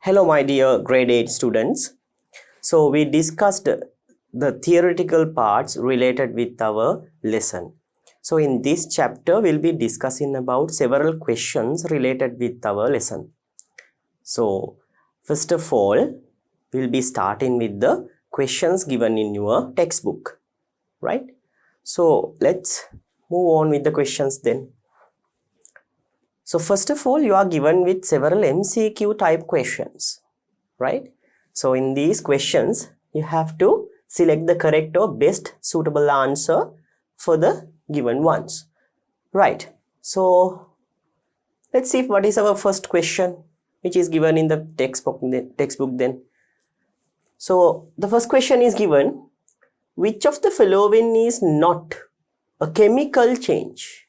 Hello my dear grade 8 students. So we discussed the theoretical parts related with our lesson. So in this chapter we'll be discussing about several questions related with our lesson. So first of all we'll be starting with the questions given in your textbook, right? So let's move on with the questions then. So first of all, you are given with several MCQ type questions, right? So in these questions, you have to select the correct or best suitable answer for the given ones, right? So let's see what is our first question, which is given in the textbook then. So the first question is given, which of the following is not a chemical change?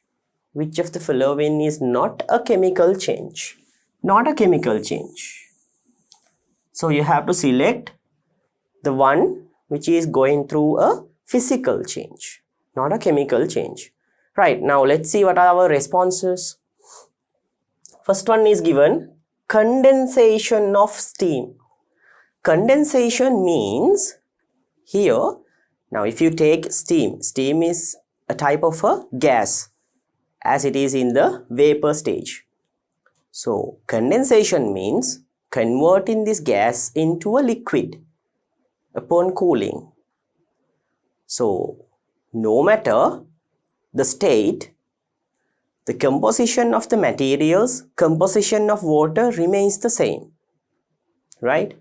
Which of the following is not a chemical change? Not a chemical change. So you have to select the one which is going through a physical change, not a chemical change. Right, now let's see what are our responses. First one is given, condensation of steam. Condensation means here, now if you take steam, steam is a type of a gas, as it is in the vapor stage. So condensation means converting this gas into a liquid upon cooling. So no matter the state, the composition of the materials, composition of water remains the same, right?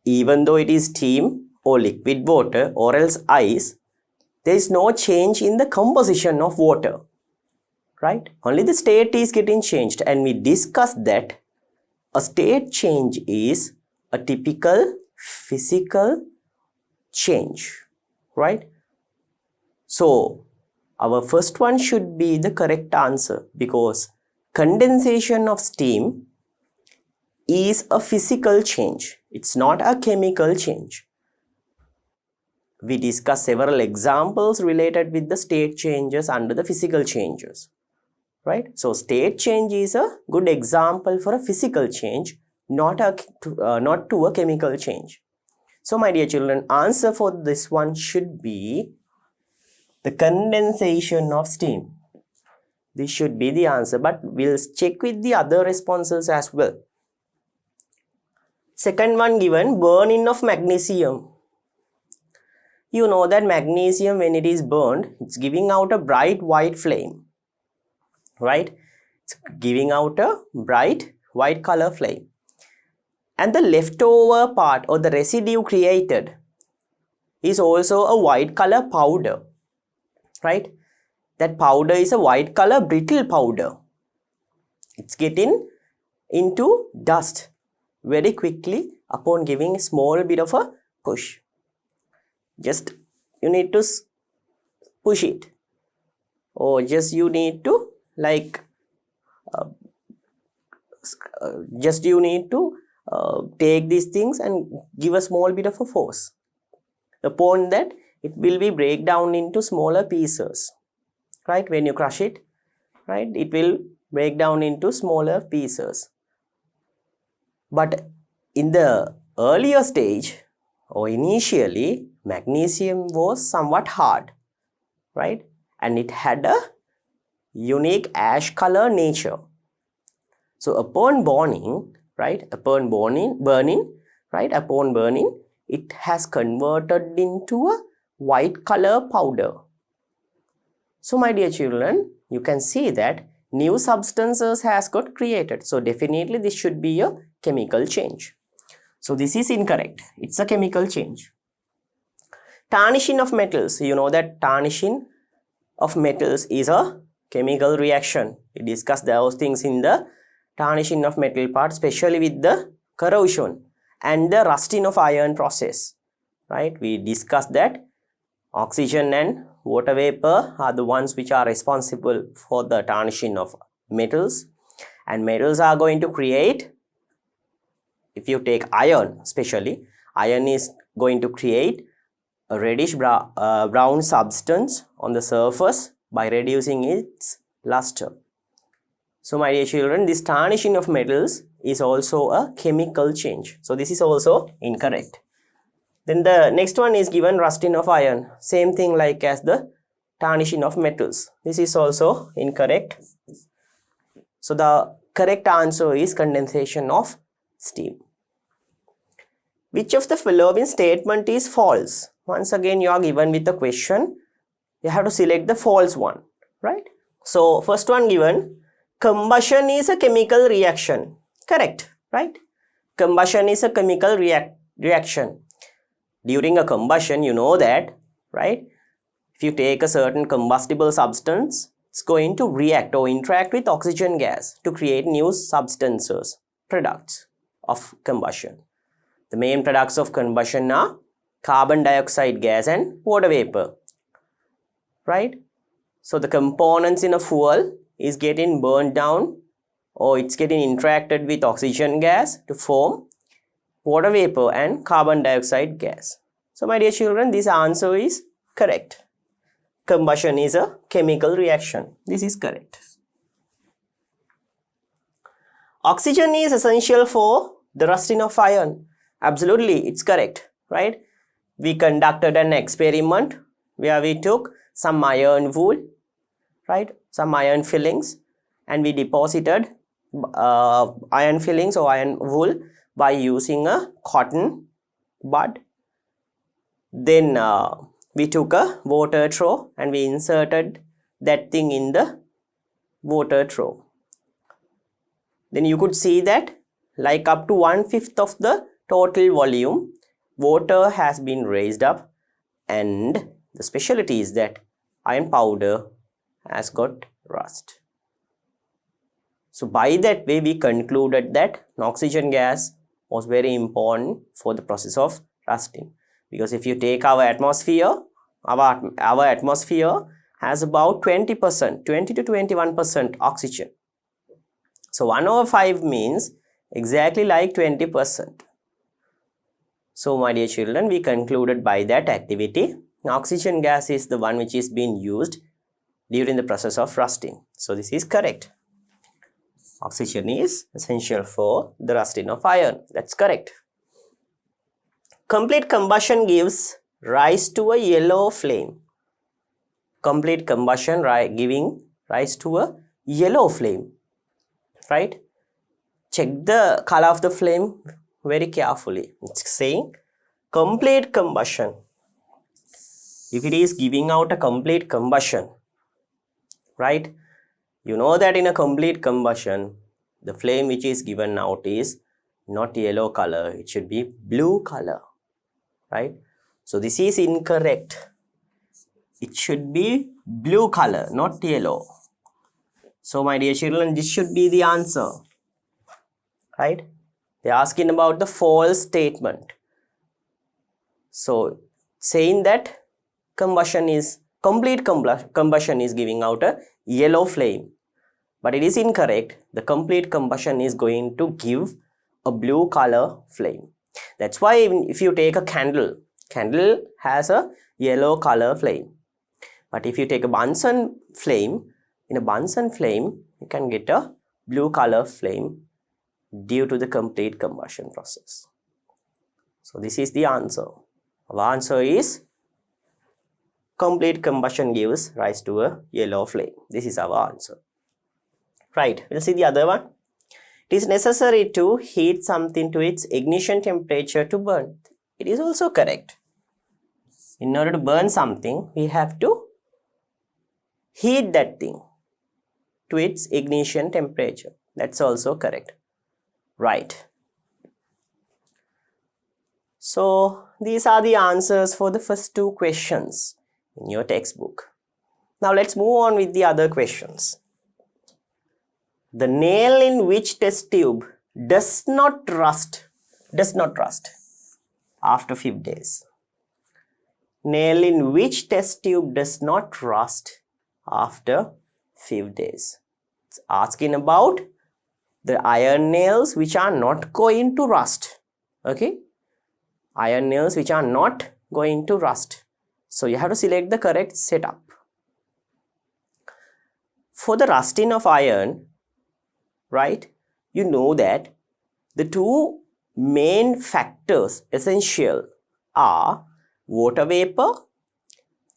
Even though it is steam or liquid water or else ice, there is no change in the composition of water, right? Only the state is getting changed, and we discussed that a state change is a typical physical change, right? So our first one should be the correct answer, because condensation of steam is a physical change. It's not a chemical change. We discussed several examples related with the state changes under the physical changes, right? So state change is a good example for a physical change, not to a chemical change. So my dear children, answer for this one should be the condensation of steam. This should be the answer, but we'll check with the other responses as well. Second one given, burning of magnesium. You know that magnesium, when it is burned, it's giving out a bright white flame, right? It's giving out a bright white color flame. And the leftover part or the residue created is also a white color powder, right? That powder is a white color brittle powder. It's getting into dust very quickly upon giving a small bit of a push. Just you need to push it, or just you need to take these things and give a small bit of a force. Upon that, it will be break down into smaller pieces, right? When you crush it, right, it will break down into smaller pieces. But in the earlier stage or initially, magnesium was somewhat hard, right? And it had a unique ash color nature. So upon burning, it has converted into a white color powder. So my dear children, you can see that new substances has got created. So definitely this should be a chemical change. So this is incorrect. It's a chemical change. Tarnishing of metals. You know that tarnishing of metals is a chemical reaction. We discussed those things in the tarnishing of metal part, especially with the corrosion and the rusting of iron process, right? We discussed that oxygen and water vapor are the ones which are responsible for the tarnishing of metals, and metals are going to create, if you take iron especially, iron is going to create a reddish brown substance on the surface by reducing its luster. So my dear children, this tarnishing of metals is also a chemical change. So this is also incorrect. Then the next one is given rusting of iron. Same thing like as the tarnishing of metals. This is also incorrect. So the correct answer is condensation of steam. Which of the following statement is false? Once again, you are given with the question. You have to select the false one, right? So first one given, combustion is a chemical reaction. Correct, right? Combustion is a chemical reaction. During a combustion, you know that, right? If you take a certain combustible substance, it's going to react or interact with oxygen gas to create new substances, products of combustion. The main products of combustion are carbon dioxide gas and water vapor, right? So the components in a fuel is getting burned down or it's getting interacted with oxygen gas to form water vapor and carbon dioxide gas. So my dear children, this answer is correct. Combustion is a chemical reaction. This is correct. Oxygen is essential for the rusting of iron. Absolutely, it's correct, right? We conducted an experiment where we took some iron wool, right? Some iron fillings, and we deposited iron fillings or iron wool by using a cotton bud. Then we took a water trough and we inserted that thing in the water trough. Then you could see that like up to 1/5 of the total volume, water has been raised up, and the specialty is that iron powder has got rust. So by that way, we concluded that oxygen gas was very important for the process of rusting. Because if you take our atmosphere, our atmosphere has about 20%, 20 to 21% oxygen. So 1/5 means exactly like 20%. So my dear children, we concluded by that activity, oxygen gas is the one which is being used during the process of rusting. So this is correct. Oxygen is essential for the rusting of iron. That's correct. Complete combustion gives rise to a yellow flame. Complete combustion giving rise to a yellow flame, right? Check the color of the flame very carefully. It's saying complete combustion. If it is giving out a complete combustion, right? You know that in a complete combustion, the flame which is given out is not yellow color. It should be blue color, right? So this is incorrect. It should be blue color, not yellow. So my dear children, this should be the answer, right? They're asking about the false statement. So saying that complete combustion is giving out a yellow flame, but it is incorrect. The complete combustion is going to give a blue color flame. That's why even if you take a candle has a yellow color flame. But if you take a Bunsen flame, in a Bunsen flame, you can get a blue color flame due to the complete combustion process. So this is the answer. Our answer is complete combustion gives rise to a yellow flame. This is our answer. Right, we'll see the other one. It is necessary to heat something to its ignition temperature to burn. It is also correct. In order to burn something, we have to heat that thing to its ignition temperature. That's also correct. Right. So these are the answers for the first two questions in your textbook. Now let's move on with the other questions. The nail in which test tube does not rust after 5 days. Nail in which test tube does not rust after 5 days. It's asking about the iron nails which are not going to rust. Okay? Iron nails which are not going to rust. So you have to select the correct setup. For the rusting of iron, right, you know that the two main factors essential are water vapor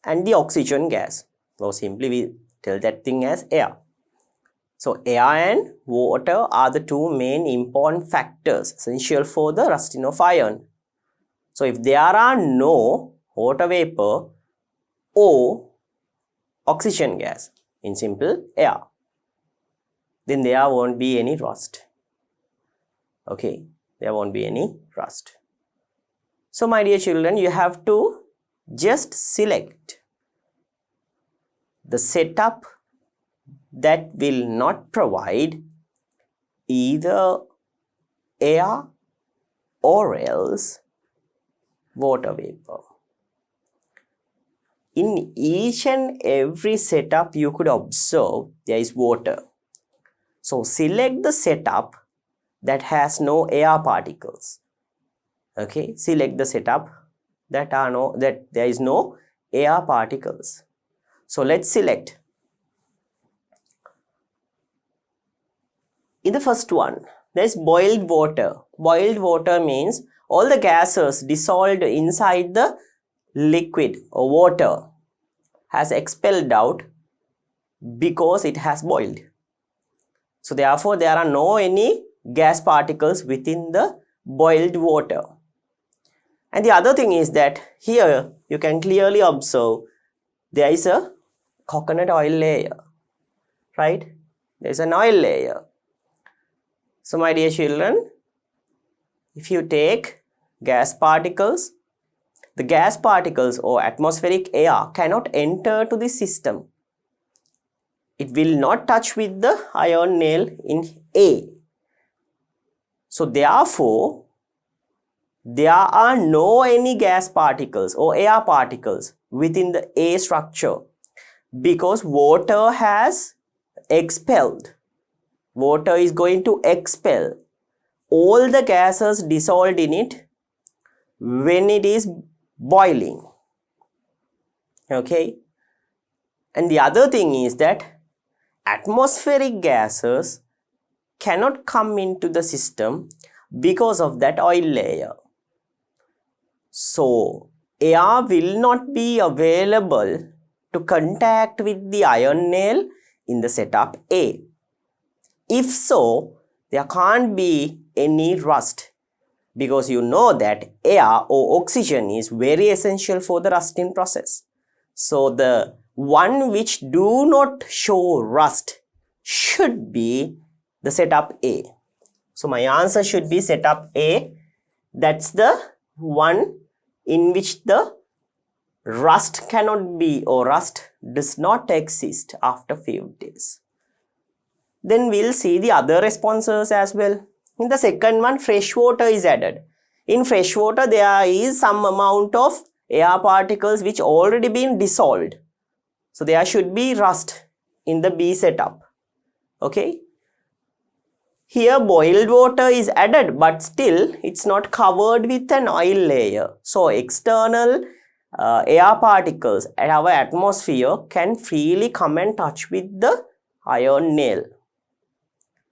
and the oxygen gas. Or simply we tell that thing as air. So air and water are the two main important factors essential for the rusting of iron. So if there are no water vapor or oxygen gas, in simple air, then there won't be any rust. Okay, there won't be any rust. So my dear children, you have to just select the setup that will not provide either air or else water vapor. In each and every setup you could observe there is water. So select the setup that has no air particles. Okay, select the setup that there is no air particles. So let's select. In the first one, there is boiled water. Boiled water means all the gases dissolved inside the liquid or water has expelled out because it has boiled. So therefore there are no any gas particles within the boiled water. And the other thing is that here you can clearly observe there is a coconut oil layer, right? There is an oil layer. So my dear children, if you take gas particles, the gas particles or atmospheric air cannot enter to the system. It will not touch with the iron nail in A. So therefore, there are no any gas particles or air particles within the A structure because water has expelled. Water is going to expel all the gases dissolved in it when it is boiling. Okay. And the other thing is that atmospheric gases cannot come into the system because of that oil layer. So air will not be available to contact with the iron nail in the setup A. If so, there can't be any rust because you know that air or oxygen is very essential for the rusting process. So the one which do not show rust should be the setup A. So my answer should be setup A. That's the one in which the rust cannot be or rust does not exist after few days. Then we'll see the other responses as well. In the second one, fresh water is added. In fresh water, there is some amount of air particles which already been dissolved. So there should be rust in the B setup. Okay. Here boiled water is added, but still it's not covered with an oil layer. So external air particles at our atmosphere can freely come and touch with the iron nail.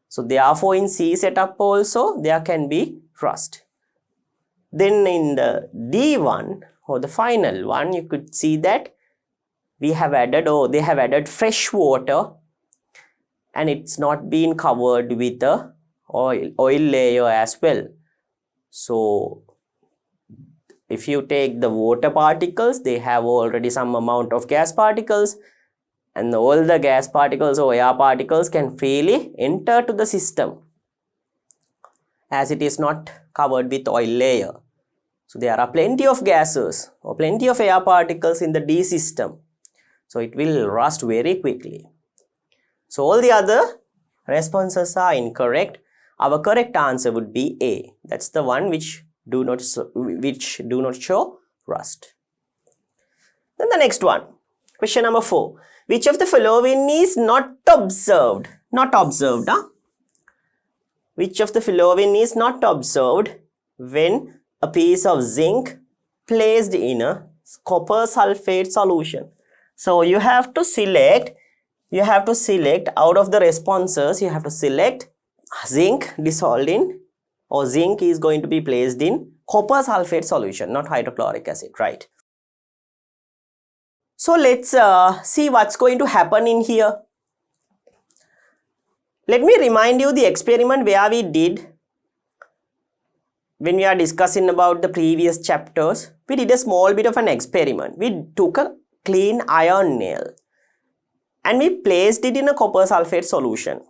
So therefore in C setup also there can be rust. Then in the D1 or the final one, you could see that we have added or they have added fresh water and it's not been covered with the oil layer as well. So if you take the water particles, they have already some amount of gas particles, and all the gas particles or air particles can freely enter to the system as it is not covered with oil layer. So there are plenty of gases or plenty of air particles in the D system. So it will rust very quickly. So all the other responses are incorrect. Our correct answer would be A. That's the one which do not show rust. Then the next one, question number 4. Which of the following is not observed? Not observed, huh? Which of the following is not observed when a piece of zinc placed in a copper sulfate solution? So you have to select out of the responses, you have to select zinc dissolved in or zinc is going to be placed in copper sulfate solution, not hydrochloric acid, right? So let's see what's going to happen in here. Let me remind you the experiment where we did when we are discussing about the previous chapters. We did a small bit of an experiment. We took a clean iron nail and we placed it in a copper sulfate solution.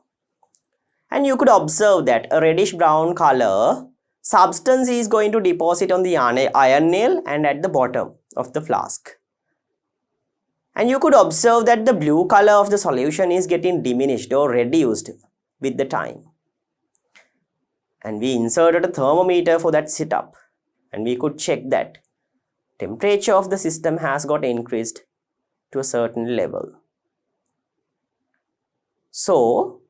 And you could observe that a reddish brown color substance is going to deposit on the iron nail and at the bottom of the flask. And you could observe that the blue color of the solution is getting diminished or reduced with the time. And we inserted a thermometer for that setup, and we could check that temperature of the system has got increased to a certain level. So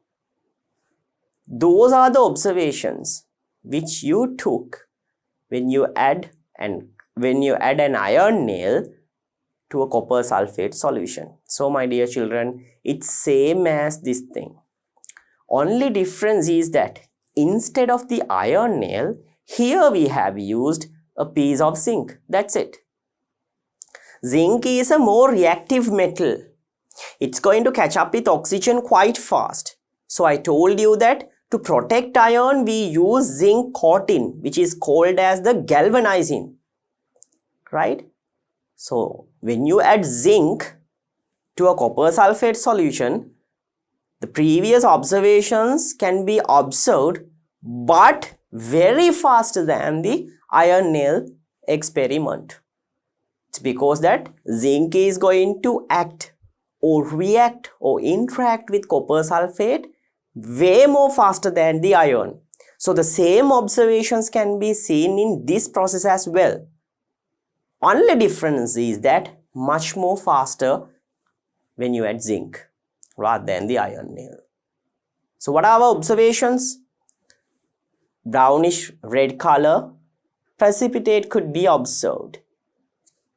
those are the observations which you took when you add an iron nail to a copper sulfate solution. So my dear children, it's same as this thing. Only difference is that instead of the iron nail, here we have used a piece of zinc. That's it. Zinc is a more reactive metal. It's going to catch up with oxygen quite fast. So I told you that to protect iron, we use zinc coating, which is called as the galvanizing, right? So when you add zinc to a copper sulfate solution, the previous observations can be observed but very faster than the iron nail experiment. It's because that zinc is going to act or react or interact with copper sulfate way more faster than the iron. So the same observations can be seen in this process as well. Only difference is that much more faster when you add zinc rather than the iron nail. So what are our observations? Brownish red color precipitate could be observed.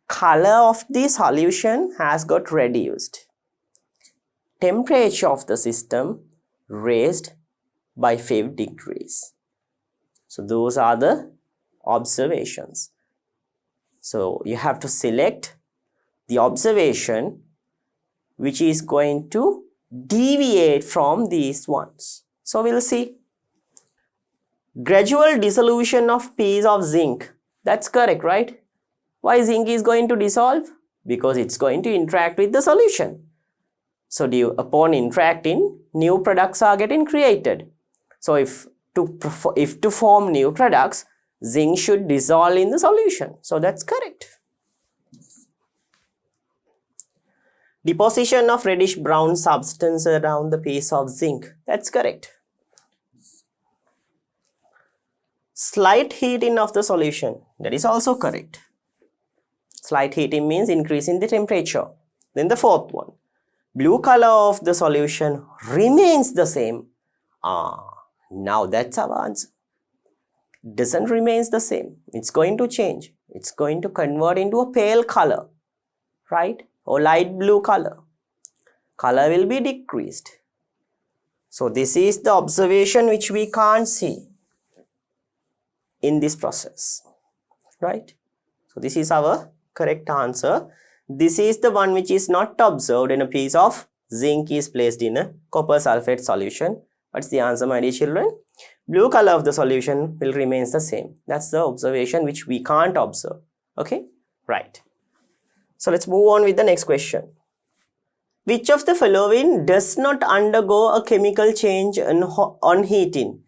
Color of the solution has got reduced. Temperature of the system raised by 5 degrees. So those are the observations. So you have to select the observation which is going to deviate from these ones. So we'll see. Gradual dissolution of piece of zinc. That's correct, right? Why zinc is going to dissolve? Because it's going to interact with the solution. So upon interacting, new products are getting created. So if to form new products, zinc should dissolve in the solution. So that's correct. Deposition of reddish brown substance around the piece of zinc. That's correct. Slight heating of the solution. That is also correct. Slight heating means increasing the temperature. Then the fourth one. Blue color of the solution remains the same. Now that's our answer. Doesn't remains the same. It's going to change. It's going to convert into a pale color, right? Or light blue color. Color will be decreased. So this is the observation which we can't see in this process, right? So this is our correct answer. This is the one which is not observed when a piece of zinc is placed in a copper sulfate solution. What's the answer, my dear children? Blue color of the solution will remain the same. That's the observation which we can't observe. Okay, right. So let's move on with the next question. Which of the following does not undergo a chemical change on heating?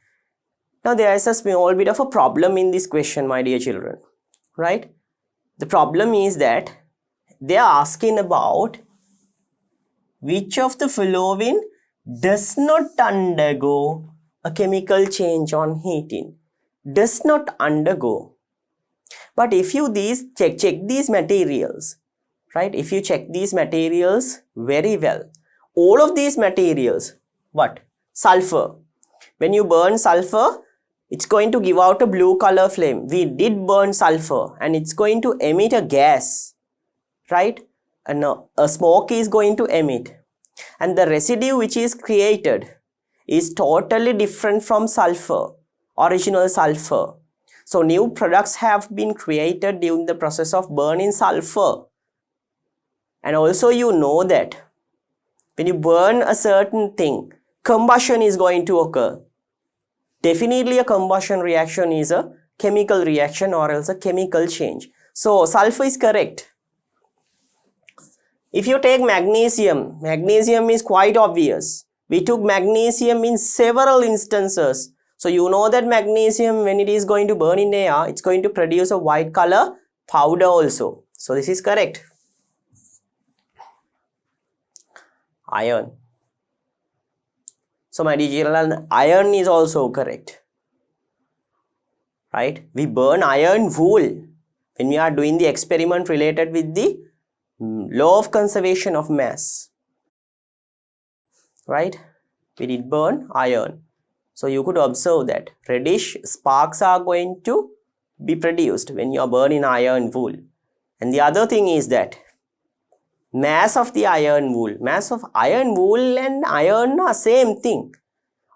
Now there is a small bit of a problem in this question, my dear children, right? The problem is that they are asking about which of the following does not undergo a chemical change on heating. Does not undergo. But if you check these materials, right? If you check these materials very well, all of these materials, what? Sulfur. When you burn sulfur, it's going to give out a blue color flame. We did burn sulfur and it's going to emit a gas, right? And a smoke is going to emit. And the residue which is created is totally different from sulfur. original sulfur. So new products have been created during the process of burning sulfur. And also you know that when you burn a certain thing, combustion is going to occur. Definitely a combustion reaction is a chemical reaction or else a chemical change. So sulfur is correct. If you take magnesium, magnesium is quite obvious. We took magnesium in several instances. So you know that magnesium, when it is going to burn in air, it's going to produce a white color powder also. So this is correct. Iron. So my dear children, iron is also correct. Right? We burn iron wool when we are doing the experiment related with the law of conservation of mass. Right? We did burn iron. So you could observe that reddish sparks are going to be produced when you are burning iron wool. And the other thing is that mass of the iron wool, mass of iron wool and iron are same thing.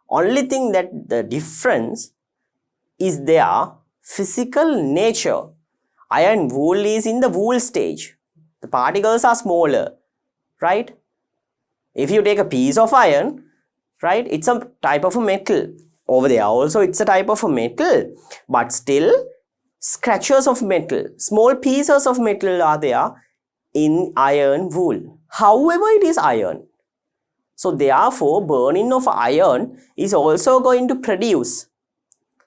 Only thing that the difference is their physical nature. Iron wool is in the wool stage. The particles are smaller, right? If you take a piece of iron, right, it's a type of a metal. Over there also it's a type of a metal, but still scratches of metal, small pieces of metal are there in iron wool. However, it is iron. So therefore, burning of iron is also going to produce,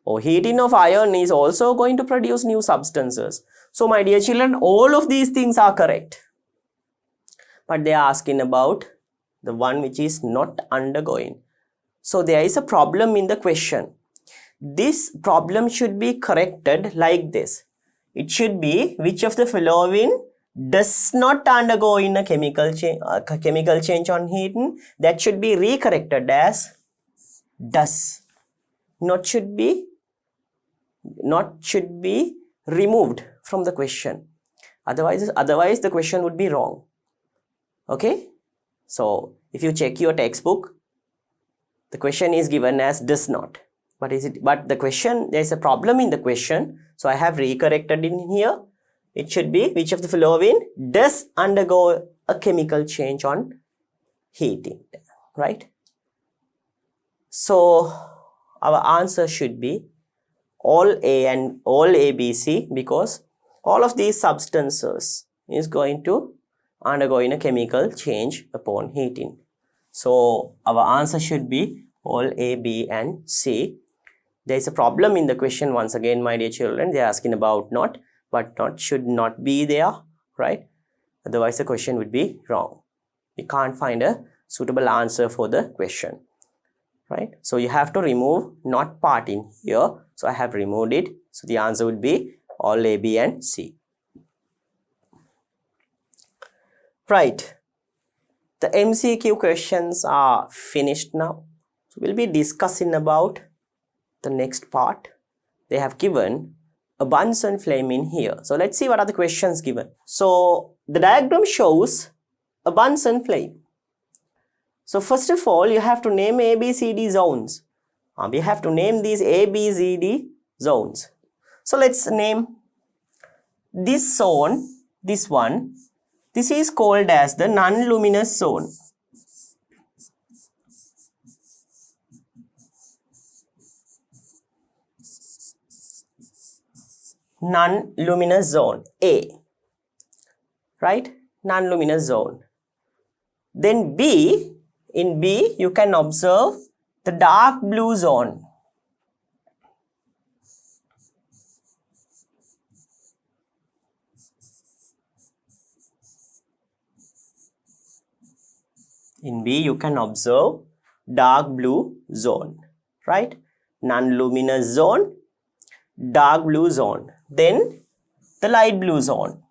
or heating of iron is also going to produce new substances. So my dear children, all of these things are correct. But they are asking about the one which is not undergoing. So there is a problem in the question. This problem should be corrected like this. It should be, which of the following does not undergo in a chemical change on heating? That should be recorrected as does. Not should be removed from the question. Otherwise the question would be wrong. Okay? So if you check your textbook, the question is given as does not. But the question, there is a problem in the question. So I have recorrected in here. It should be, which of the following does undergo a chemical change on heating, right? So our answer should be all A and all ABC, because all of these substances is going to undergo in a chemical change upon heating. So our answer should be all A, B and C. There is a problem in the question once again, my dear children. They are asking about not, but not should not be there, right? Otherwise the question would be wrong. We can't find a suitable answer for the question, right? So you have to remove not part in here. So I have removed it. So the answer would be all A, B and C. Right. The MCQ questions are finished now. So we'll be discussing about the next part. They have given a Bunsen flame in here. So let's see what are the questions given. So the diagram shows a Bunsen flame. So first of all, you have to name ABCD zones. We have to name these ABCD zones. So let's name this zone, this one. This is called as the non-luminous zone. Non-luminous zone A, right? Non-luminous zone. Then B, in B you can observe the dark blue zone. In B you can observe dark blue zone, right? Non-luminous zone, dark blue zone. Then the light blue zone.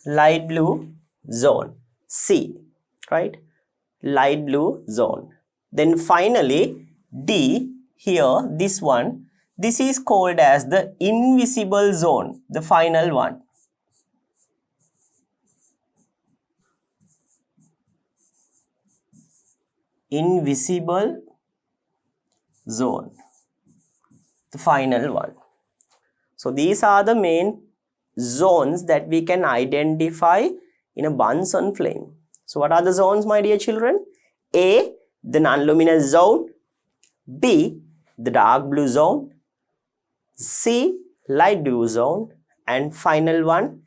Light blue zone, C, right? Light blue zone. Then finally D, here this one, this is called as the invisible zone, the final one. invisible zone, the final one. So these are the main zones that we can identify in a Bunsen flame. So what are the zones, my dear children? A, the non-luminous zone. B, the dark blue zone. C, light blue zone. And final one,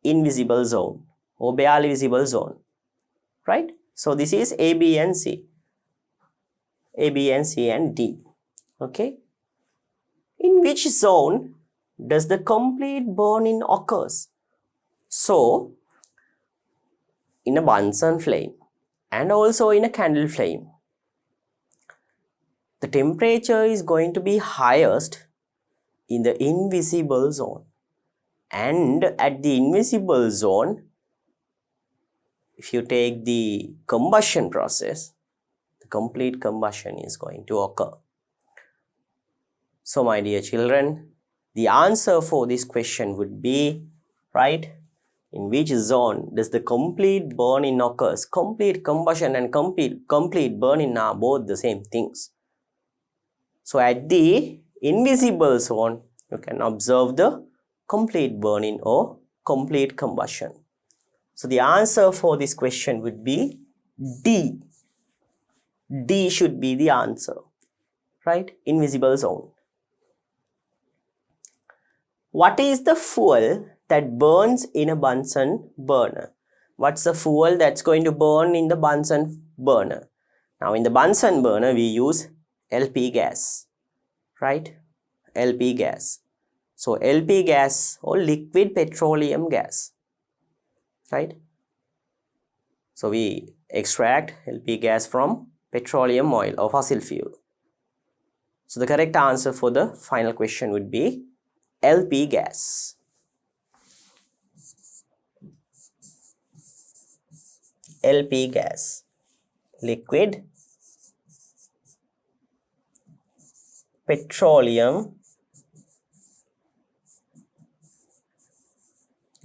invisible zone or barely visible zone. Right? So this is A, B and C. A, B and C and D. Okay. In which zone does the complete burn-in occurs? So, in a Bunsen flame and also in a candle flame, the temperature is going to be highest in the invisible zone. And at the invisible zone, if you take the combustion process, the complete combustion is going to occur. So, my dear children, the answer for this question would be, right, in which zone does the complete burn-in occurs? Complete combustion and complete burn-in are both the same things. So, at the invisible zone, you can observe the complete burn-in or complete combustion. So, the answer for this question would be D. D should be the answer, right? Invisible zone. What is the fuel that burns in a Bunsen burner? What's the fuel that's going to burn in the Bunsen burner? Now, in the Bunsen burner, we use LP gas, right? LP gas. So, LP gas or liquid petroleum gas, right? So, we extract LP gas from petroleum oil or fossil fuel. So, the correct answer for the final question would be LP gas. LP gas, liquid petroleum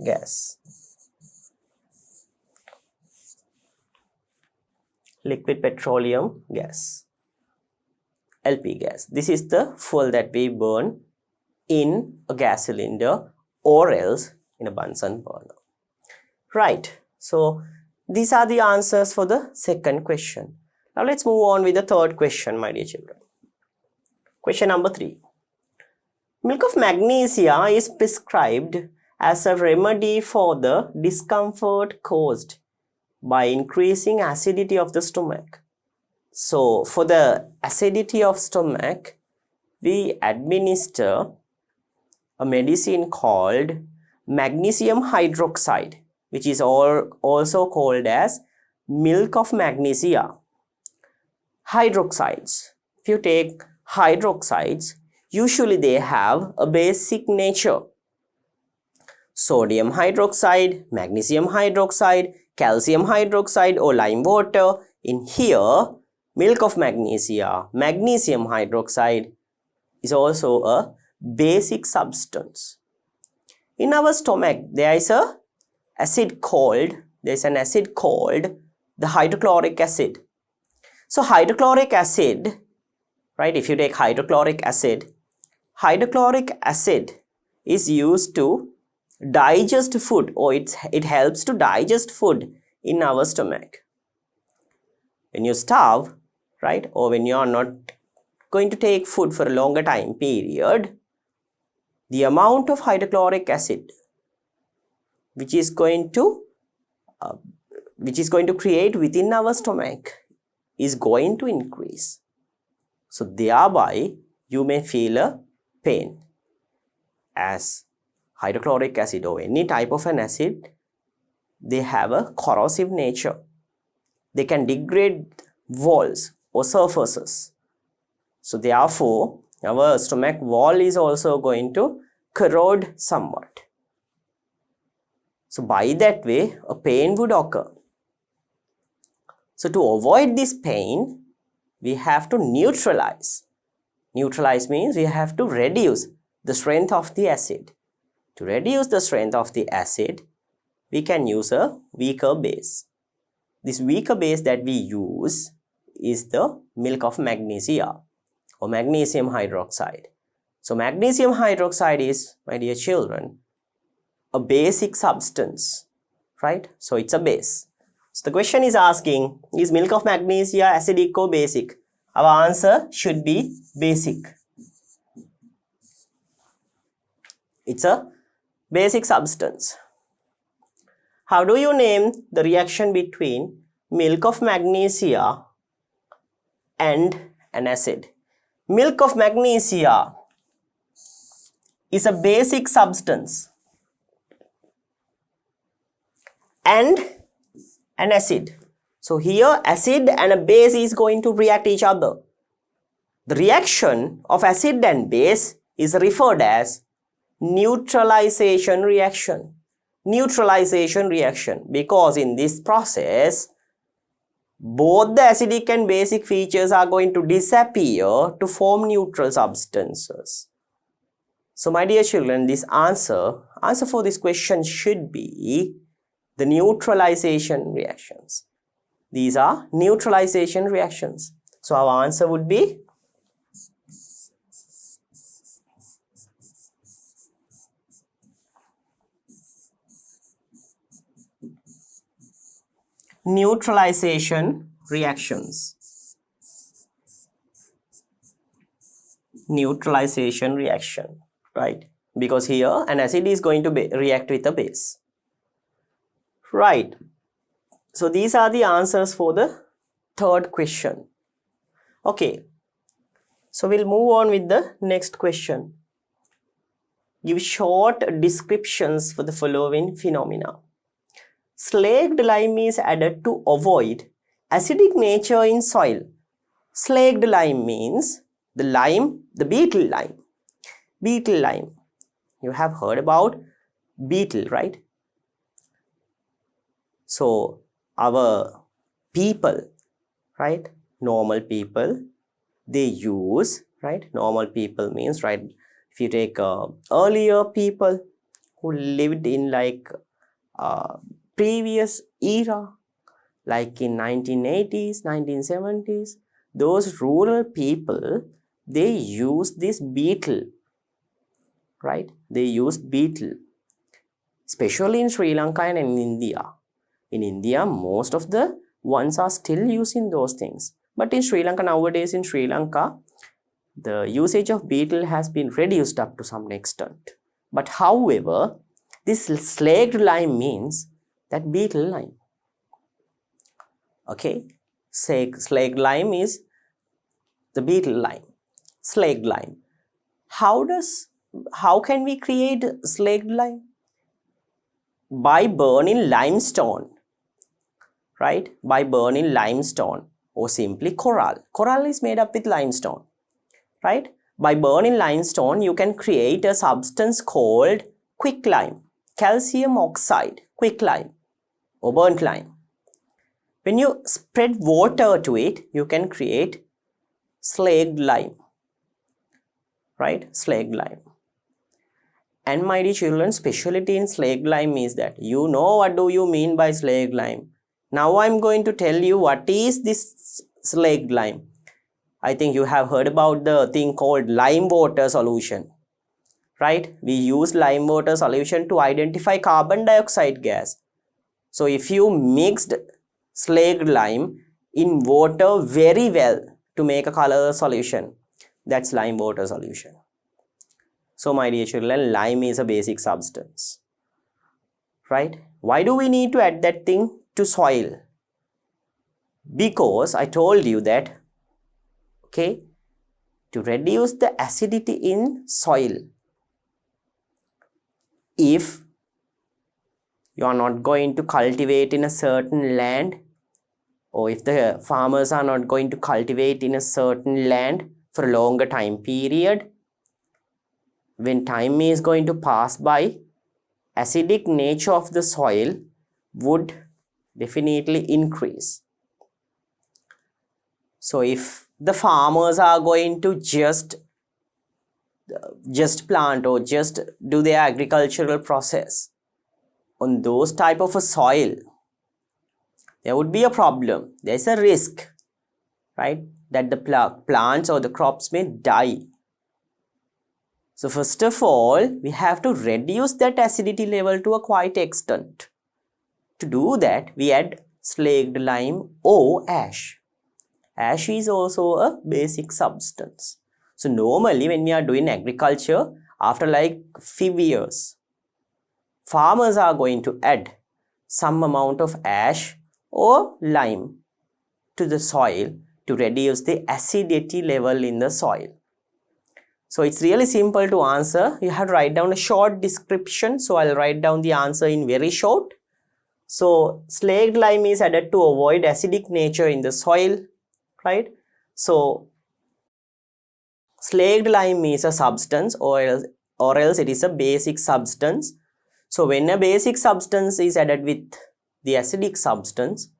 gas. Liquid petroleum gas, LP gas. This is the fuel that we burn in a gas cylinder or else in a Bunsen burner. Right. So, these are the answers for the second question. Now, let's move on with the third question, my dear children. Question number 3. Milk of magnesia is prescribed as a remedy for the discomfort caused by increasing acidity of the stomach. So, for the acidity of stomach, we administer a medicine called magnesium hydroxide, which is also called as milk of magnesia. Hydroxides. If you take hydroxides, usually they have a basic nature. Sodium hydroxide, magnesium hydroxide, calcium hydroxide or lime water. In here, milk of magnesia, magnesium hydroxide is also a basic substance. In our stomach, there is an acid called the hydrochloric acid. So hydrochloric acid, right, if you take hydrochloric acid is used to digest food, or it helps to digest food in our stomach. When you starve, right, or when you are not going to take food for a longer time period, the amount of hydrochloric acid which is going to create within our stomach is going to increase. So thereby you may feel a pain, as hydrochloric acid or any type of an acid, they have a corrosive nature. They can degrade walls or surfaces. So therefore, our stomach wall is also going to corrode somewhat. So by that way, a pain would occur. So to avoid this pain, we have to neutralize. Neutralize means we have to reduce the strength of the acid. To reduce the strength of the acid, we can use a weaker base. This weaker base that we use is the milk of magnesia or magnesium hydroxide. So magnesium hydroxide is, my dear children, a basic substance, right? So it's a base. So the question is asking, is milk of magnesia acidic or basic? Our answer should be basic. It's a basic substance. How do you name the reaction between milk of magnesia and an acid? Milk of magnesia is a basic substance and an acid. So here acid and a base is going to react each other. The reaction of acid and base is referred as neutralization reaction. Neutralization reaction, because in this process both the acidic and basic features are going to disappear to form neutral substances. So my dear children, this answer for this question should be the neutralization reactions. These are neutralization reactions. So our answer would be neutralization reactions. Neutralization reaction, right? Because here an acid is going to react with a base, right? So these are the answers for the third question. Okay, so we'll move on with the next question. Give short descriptions for the following phenomena. Slaked lime is added to avoid acidic nature in soil. Slaked lime means the lime, the beetle lime. Beetle lime. You have heard about beetle, right? So our people, right, normal people, they use, right, normal people means, right, if you take earlier people who lived in like previous era, like in 1980s, 1970s, those rural people, they use this beetle, right? They use beetle, especially in Sri Lanka and in India. In India, most of the ones are still using those things. But in Sri Lanka nowadays, in Sri Lanka, the usage of beetle has been reduced up to some extent. But however, this slaked lime means that beetle lime. Okay, slaked lime is the beetle lime, slaked lime. How can we create slaked lime? By burning limestone, right? By burning limestone or simply coral. Coral is made up with limestone, right? By burning limestone, you can create a substance called quicklime, calcium oxide, quicklime or burnt lime. When you spread water to it, you can create slaked lime, right? Slaked lime. And my dear children, specialty in slaked lime is that you know what do you mean by slaked lime. Now I'm going to tell you what is this slaked lime. I think you have heard about the thing called lime water solution, right? We use lime water solution to identify carbon dioxide gas. So if you mixed slaked lime in water very well to make a colorless solution, that's lime water solution. So my dear children, lime is a basic substance, right? Why do we need to add that thing to soil? Because I told you that, okay, to reduce the acidity in soil, if you are not going to cultivate in a certain land, or if the farmers are not going to cultivate in a certain land for a longer time period, when time is going to pass by, acidic nature of the soil would definitely increase. So if the farmers are going to just plant or just do their agricultural process on those type of a soil, there would be a problem. There's a risk right? That the plants or the crops may die. So first of all, we have to reduce that acidity level to a quite extent. To do that, we add slaked lime or ash. Ash is also a basic substance. So normally when we are doing agriculture, after like few years, farmers are going to add some amount of ash or lime to the soil to reduce the acidity level in the soil. So it's really simple to answer. You have to write down a short description. So I'll write down the answer in very short. So slaked lime is added to avoid acidic nature in the soil, right? So slaked lime is a substance or else it is a basic substance. So when a basic substance is added with the acidic substance,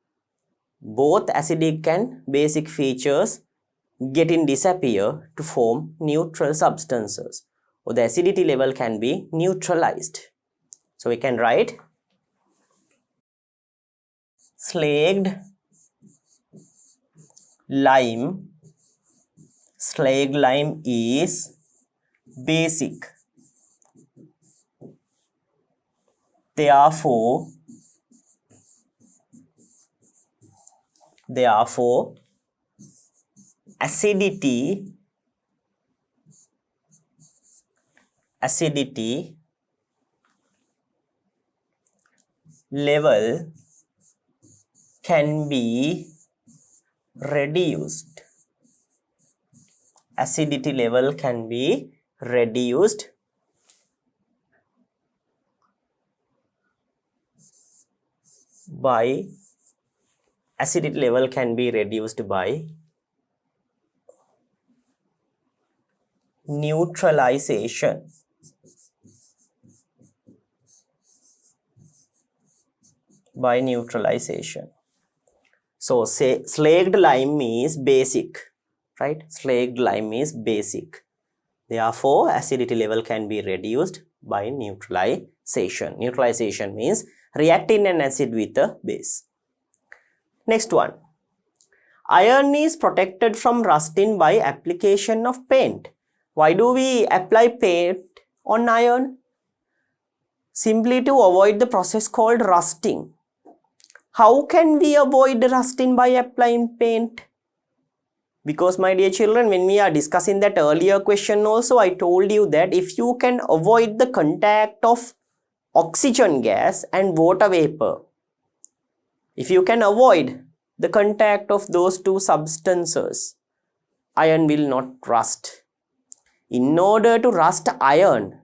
both acidic and basic features disappear to form neutral substances, or the acidity level can be neutralized. So we can write slaked lime is basic. Therefore acidity level can be reduced. Acidity level can be reduced by neutralization. So say slaked lime is basic, right? Slaked lime is basic. Therefore, acidity level can be reduced by neutralization. Neutralization means reacting an acid with a base. Next one. Iron is protected from rusting by application of paint. Why do we apply paint on iron? Simply to avoid the process called rusting. How can we avoid rusting by applying paint? Because my dear children, when we are discussing that earlier question also, I told you that if you can avoid the contact of oxygen gas and water vapor, if you can avoid the contact of those two substances, iron will not rust. In order to rust iron,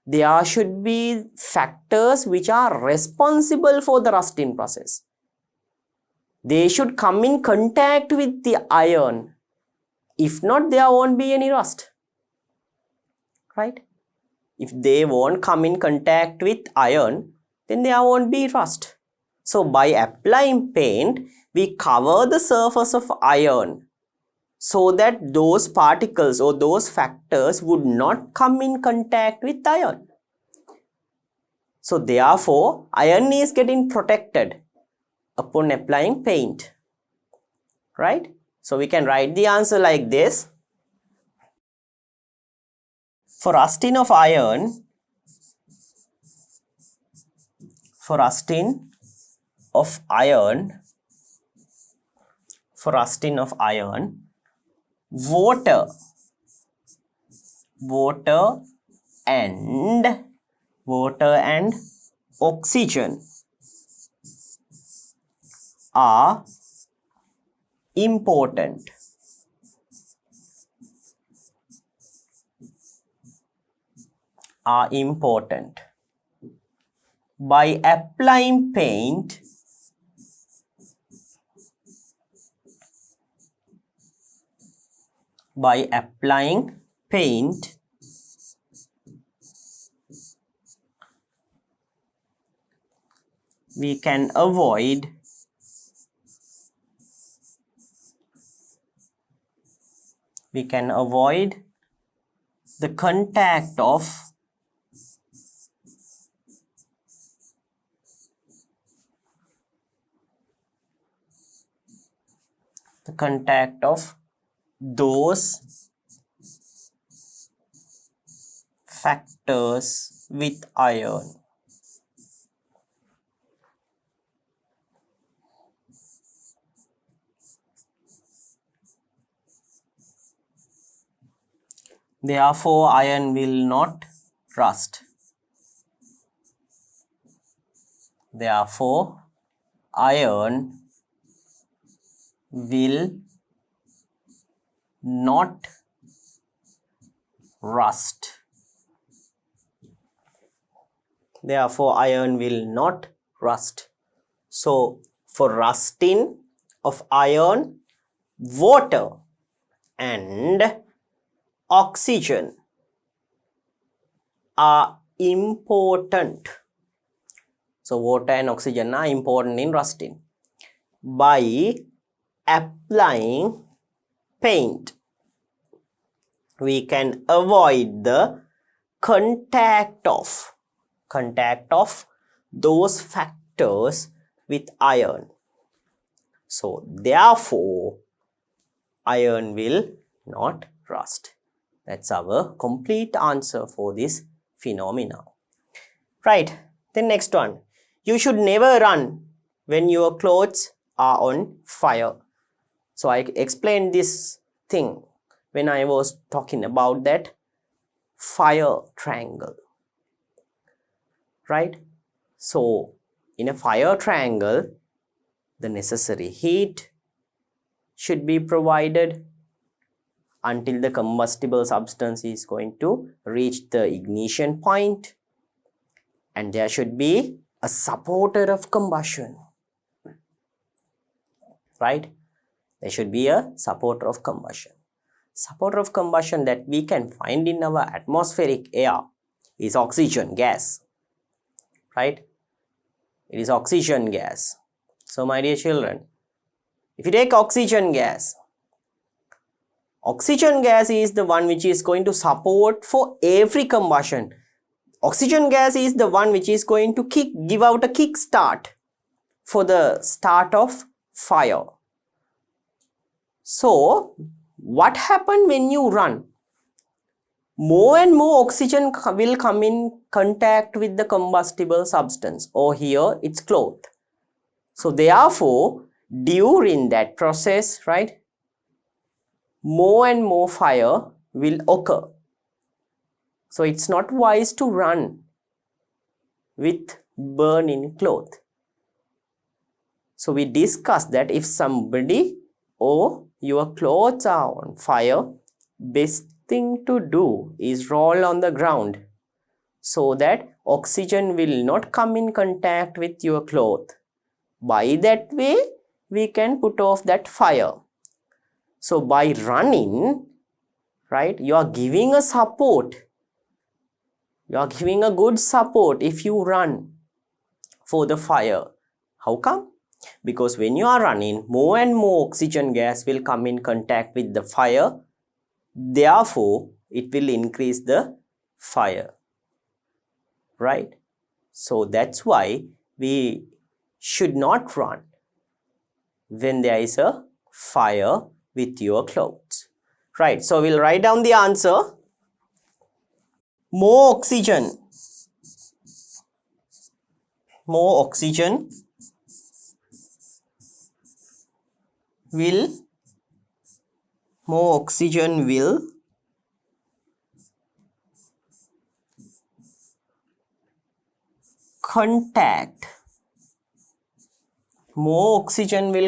there should be factors which are responsible for the rusting process. They should come in contact with the iron. If not, there won't be any rust, right? If they won't come in contact with iron, then there won't be rust. So by applying paint, we cover the surface of iron so that those particles or those factors would not come in contact with iron. So therefore, iron is getting protected upon applying paint, right? So we can write the answer like this. For rusting of iron, water and oxygen are important. By applying paint, we can avoid the contact of the contact of those factors with iron. Therefore, iron will not rust. Therefore, iron will not rust. Therefore, iron will not rust. So, for rusting of iron, water and oxygen are important. So, water and oxygen are important in rusting. By applying paint, we can avoid the contact of those factors with iron. So, therefore, iron will not rust. That's our complete answer for this phenomena. Right, then next one. You should never run when your clothes are on fire. So I explained this thing when I was talking about that fire triangle. Right? So in a fire triangle, the necessary heat should be provided until the combustible substance is going to reach the ignition point, and there should be a supporter of combustion, right? There should be a supporter of combustion. Supporter of combustion that we can find in our atmospheric air is oxygen gas, right? It is oxygen gas. So my dear children, if you take oxygen gas is the one which is going to support for every combustion. Oxygen gas is the one which is going to give out a kick start for the start of fire. So, what happens when you run? More and more oxygen will come in contact with the combustible substance, or here it's cloth. So, therefore, during that process, right, more and more fire will occur. So, it's not wise to run with burning cloth. So, we discussed that if somebody or your clothes are on fire, best thing to do is roll on the ground so that oxygen will not come in contact with your cloth. By that way, we can put off that fire. So by running, right, you are giving a support. You are giving a good support if you run for the fire. How come? Because when you are running, more and more oxygen gas will come in contact with the fire. Therefore, it will increase the fire, right? So that's why we should not run when there is a fire with your clothes, right? So we'll write down the answer. More oxygen will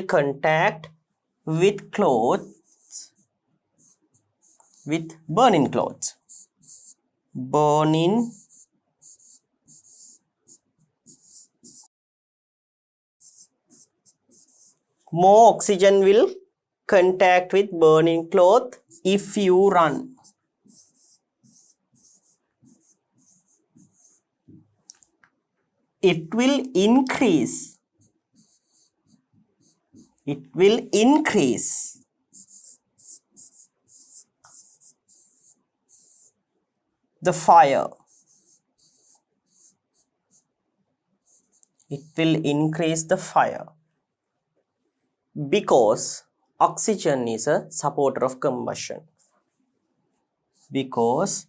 contact with clothes, with burning clothes. More oxygen will contact with burning cloth if you run. It will increase the fire. It will increase the fire because oxygen is a supporter of combustion? Because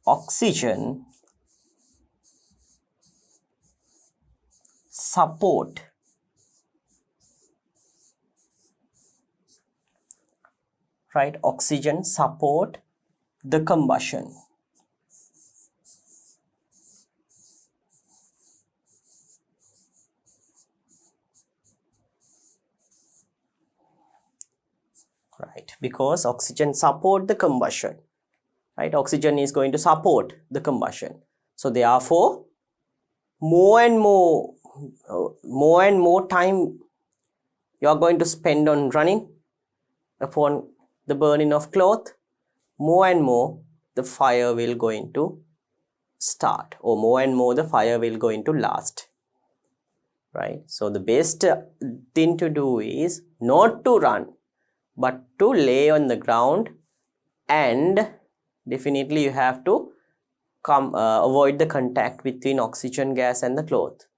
oxygen support oxygen support the combustion. Right, because oxygen support the combustion. Right, oxygen is going to support the combustion. So therefore, more and more time you are going to spend on running upon the burning of cloth, more and more the fire will going to start, or more and more the fire will going to last. Right, so the best thing to do is not to run, but to lay on the ground, and definitely you have to avoid the contact between oxygen gas and the cloth.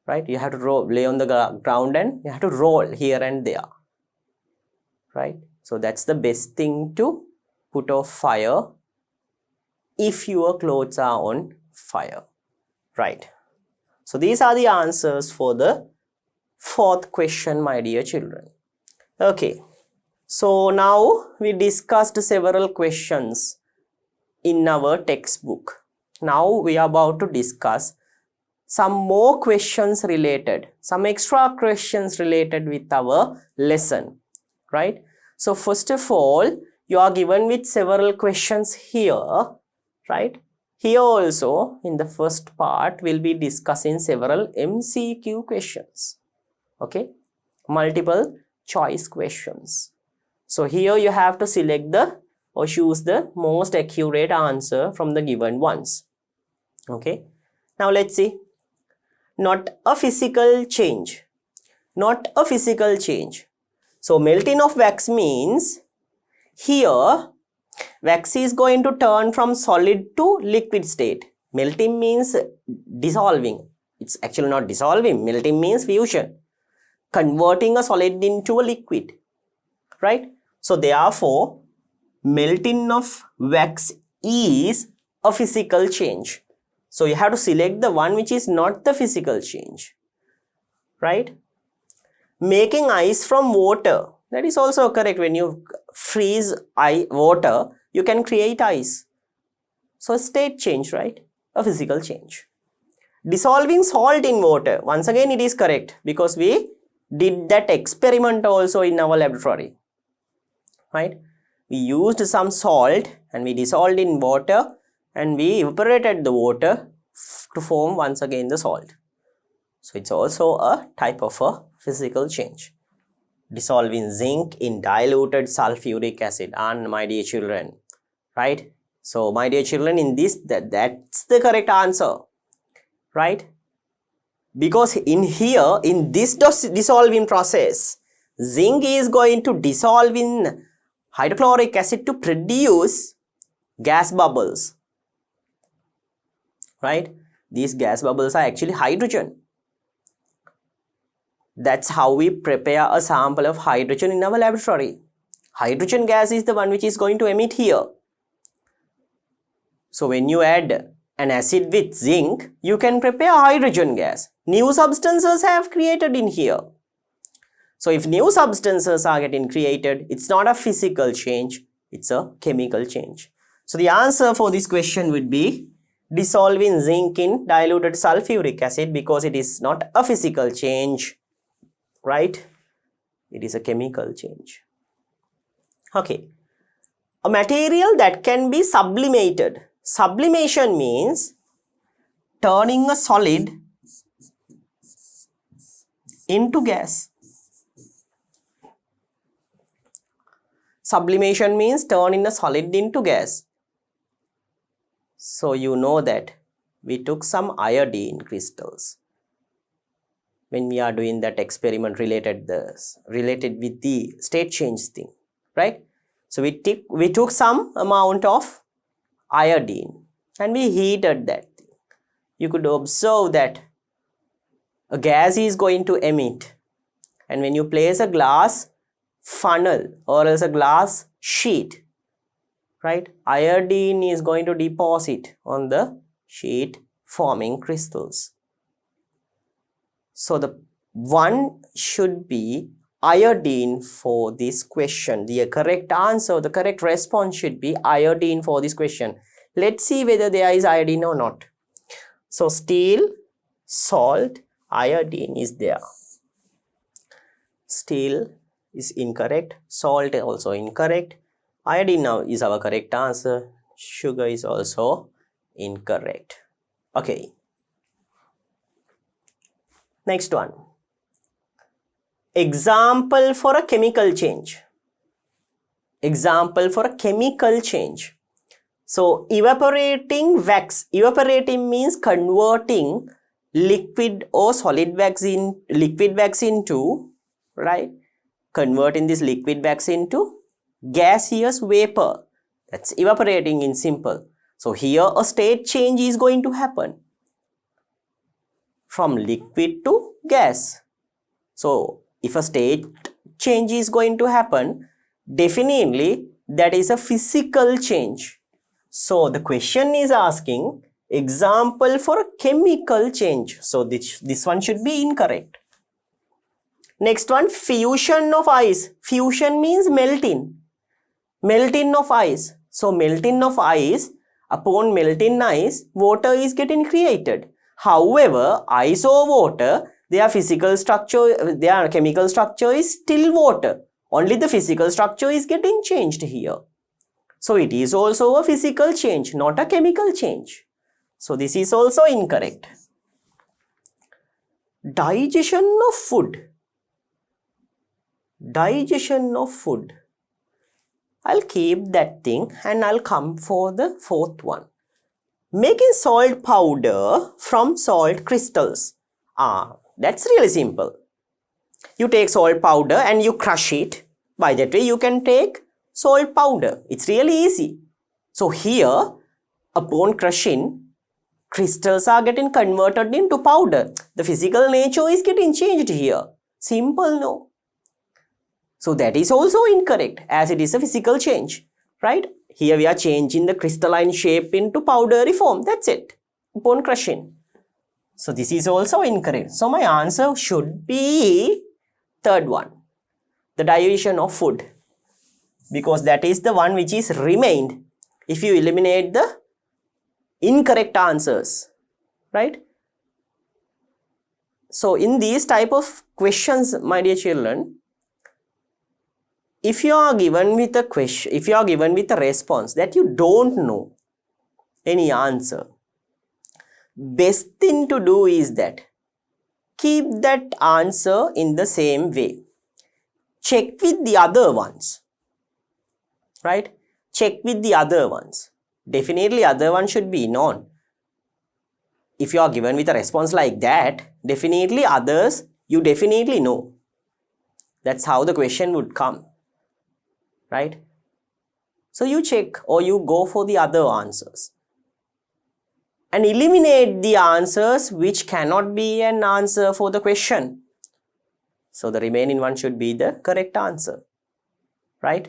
Right, you have to lay on the ground and you have to roll here and there. Right, so that's the best thing to put off fire if your clothes are on fire. Right, so these are the answers for the fourth question, my dear children. Okay, so now we discussed several questions in our textbook. Now we are about to discuss some more questions related, some extra questions related with our lesson. Right, so first of all, you are given with several questions here. Right, here also in the first part we'll be discussing several MCQ questions. Okay, multiple choice questions. So here you have to select the or choose the most accurate answer from the given ones. Okay, now let's see. Not a physical change. Not a physical change. So melting of wax means here wax is going to turn from solid to liquid state. Melting means dissolving. It's actually not dissolving. Melting means fusion, converting a solid into a liquid. Right, so therefore melting of wax is a physical change. So you have to select the one which is not the physical change. Right, making ice from water, that is also correct. When you freeze water, you can create ice. So state change, right, a physical change. Dissolving salt in water, once again it is correct because we did that experiment also in our laboratory. Right, we used some salt and we dissolved in water and we evaporated the water to form once again the salt. So it's also a type of a physical change. Dissolving zinc in diluted sulfuric acid. And my dear children, right, so my dear children, in this that's the correct answer. Right, because in here in this dissolving process, zinc is going to dissolve in hydrochloric acid to produce gas bubbles. Right, these gas bubbles are actually hydrogen. That's how we prepare a sample of hydrogen in our laboratory. Hydrogen gas is the one which is going to emit here. So when you add an acid with zinc, you can prepare hydrogen gas. New substances have created in here. So if new substances are getting created, it's not a physical change, it's a chemical change. So the answer for this question would be dissolving zinc in diluted sulfuric acid, because it is not a physical change. Right, it is a chemical change. Okay, a material that can be sublimated. Sublimation means turning a solid into gas. Sublimation means turning a solid into gas. So you know that we took some iodine crystals when we are doing that experiment related with the state change thing, right? So we took some amount of iodine and we heated that thing. you could observe that a gas is going to emit, and when you place a glass funnel or else a glass sheet, right, iodine is going to deposit on the sheet forming crystals. So the one should be iodine for this question. The correct answer, the correct response should be iodine for this question. Let's see whether there is iodine or not. So steel, salt, iodine is there. Steel is incorrect, salt also incorrect, iodine now is our correct answer, sugar is also incorrect. Okay. Next one. Example for a chemical change. Example for a chemical change. So evaporating wax. Evaporating means converting liquid or solid wax into, right? Converting this liquid wax into gaseous vapor. That's evaporating in simple. So here a state change is going to happen from liquid to gas. So if a state change is going to happen, definitely that is a physical change. So the question is asking example for a chemical change. So this one should be incorrect. Next one, fusion of ice. Fusion means melting. Melting of ice. So melting of ice, upon melting ice, water is getting created. However, ice or water, their physical structure, their chemical structure is still water. Only the physical structure is getting changed here. So it is also a physical change, not a chemical change. So this is also incorrect. Digestion of food. Digestion of food. I'll keep that thing and I'll come for the fourth one. Making salt powder from salt crystals. That's really simple. You take salt powder and you crush it. By that way, you can take salt powder. It's really easy. So here, upon crushing, crystals are getting converted into powder. The physical nature is getting changed here. Simple, no? So that is also incorrect as it is a physical change, right? Here we are changing the crystalline shape into powdery form. That's it, upon crushing. So this is also incorrect. So my answer should be third one, the digestion of food, because that is the one which is remained if you eliminate the incorrect answers, right? So in these type of questions, my dear children, if you are given with a question, if you are given with a response that you don't know any answer, best thing to do is that keep that answer in the same way. Check with the other ones, right? Check with the other ones. Definitely other one should be known. If you are given with a response like that, definitely others you definitely know. That's how the question would come. Right? So you check or you go for the other answers and eliminate the answers which cannot be an answer for the question. So the remaining one should be the correct answer, right?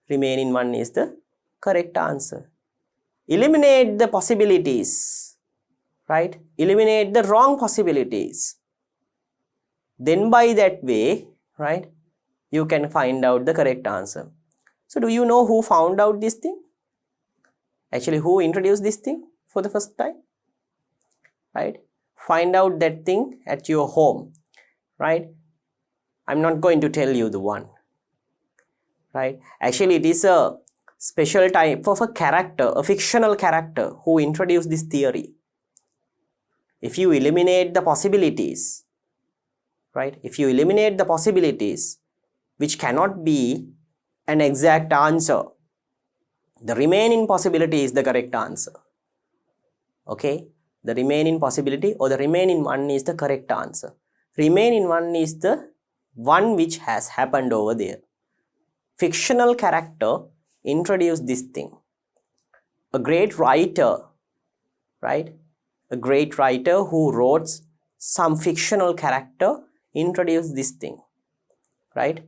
Remaining one is the correct answer. Eliminate the possibilities, right? Eliminate the wrong possibilities. Then by that way, right, you can find out the correct answer. So do you know who found out this thing? Actually, who introduced this thing for the first time? Right? Find out that thing at your home, right? I'm not going to tell you the one, right? Actually, it is a special type of a character, a fictional character who introduced this theory. If you eliminate the possibilities, right? If you eliminate the possibilities, which cannot be an exact answer, the remaining possibility is the correct answer. Okay, the remaining possibility or the remaining one is the correct answer. Remaining one is the one which has happened over there. Fictional character introduced this thing. A great writer, right, a great writer who wrote some fictional character introduced this thing, right?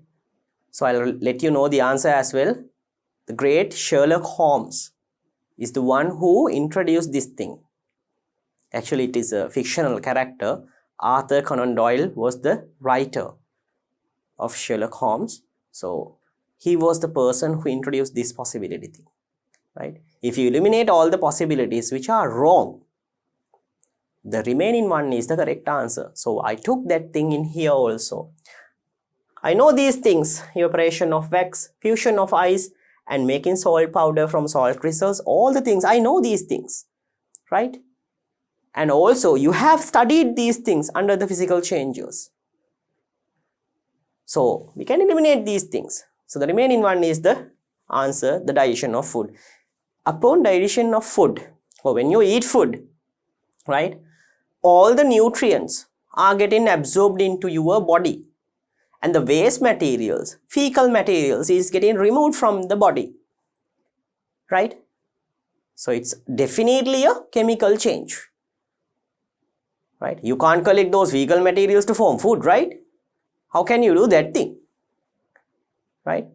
So I'll let you know the answer as well. The great Sherlock Holmes is the one who introduced this thing. Actually, it is a fictional character. Arthur Conan Doyle was the writer of Sherlock Holmes. So he was the person who introduced this possibility thing, right? If you eliminate all the possibilities which are wrong, the remaining one is the correct answer. So I took that thing in here also. I know these things: evaporation of wax, fusion of ice, and making salt powder from salt crystals. All the things, I know these things, right? And also you have studied these things under the physical changes. So we can eliminate these things. So the remaining one is the answer, the digestion of food. Upon digestion of food, or when you eat food, right, all the nutrients are getting absorbed into your body, and the waste materials, fecal materials, is getting removed from the body, right? So it's definitely a chemical change, right? You can't collect those fecal materials to form food, right? How can you do that thing, right?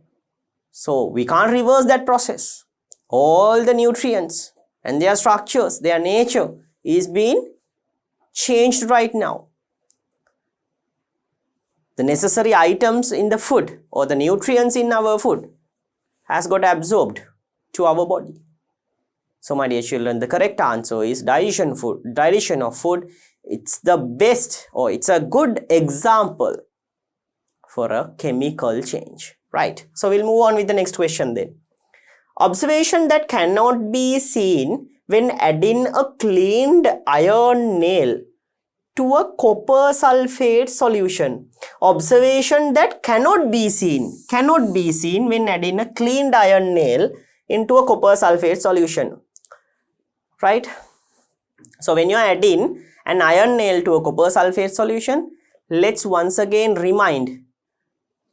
So we can't reverse that process. All the nutrients and their structures, their nature is being changed right now. The necessary items in the food or the nutrients in our food has got absorbed to our body. So my dear children, the correct answer is digestion of food. It's the best, or it's a good example for a chemical change, right? So we'll move on with the next question then. Observation that cannot be seen when adding a cleaned iron nail to a copper sulfate solution. Observation that cannot be seen when adding a cleaned iron nail into a copper sulfate solution, right? So when you are adding an iron nail to a copper sulfate solution, let's once again remind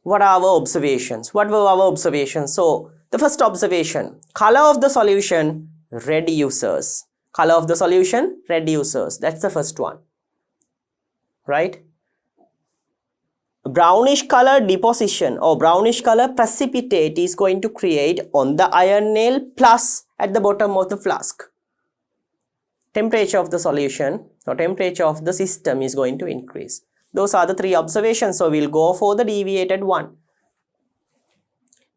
what are our observations. What were our observations? So the first observation, color of the solution reduces. Color of the solution reduces. That's the first one, right? Brownish color deposition or brownish color precipitate is going to create on the iron nail plus at the bottom of the flask. Temperature of the solution or temperature of the system is going to increase. Those are the three observations. So we'll go for the deviated one.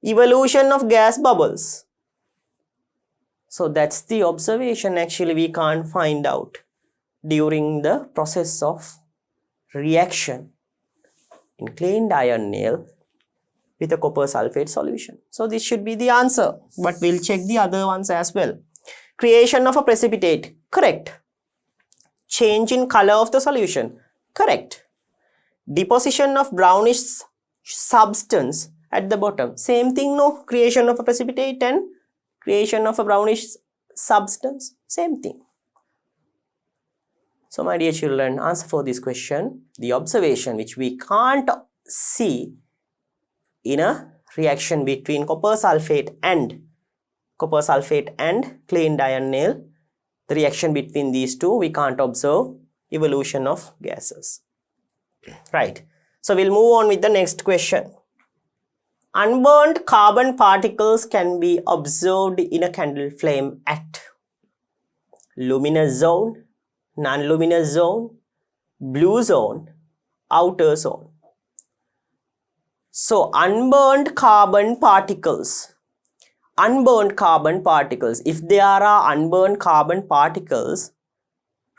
Evolution of gas bubbles. So that's the observation actually we can't find out during the process of reaction in cleaned iron nail with a copper sulfate solution. So this should be the answer, but we'll check the other ones as well. Creation of a precipitate, correct. Change in color of the solution, correct. Deposition of brownish substance at the bottom, same thing, no? Creation of a precipitate and creation of a brownish substance, same thing. So my dear children, answer for this question, the observation which we can't see in a reaction between copper sulfate and cleaned iron nail, the reaction between these two, we can't observe evolution of gases, right? So we'll move on with the next question. Unburned carbon particles can be observed in a candle flame at luminous zone, non-luminous zone, blue zone, outer zone. So unburned carbon particles, if there are unburned carbon particles,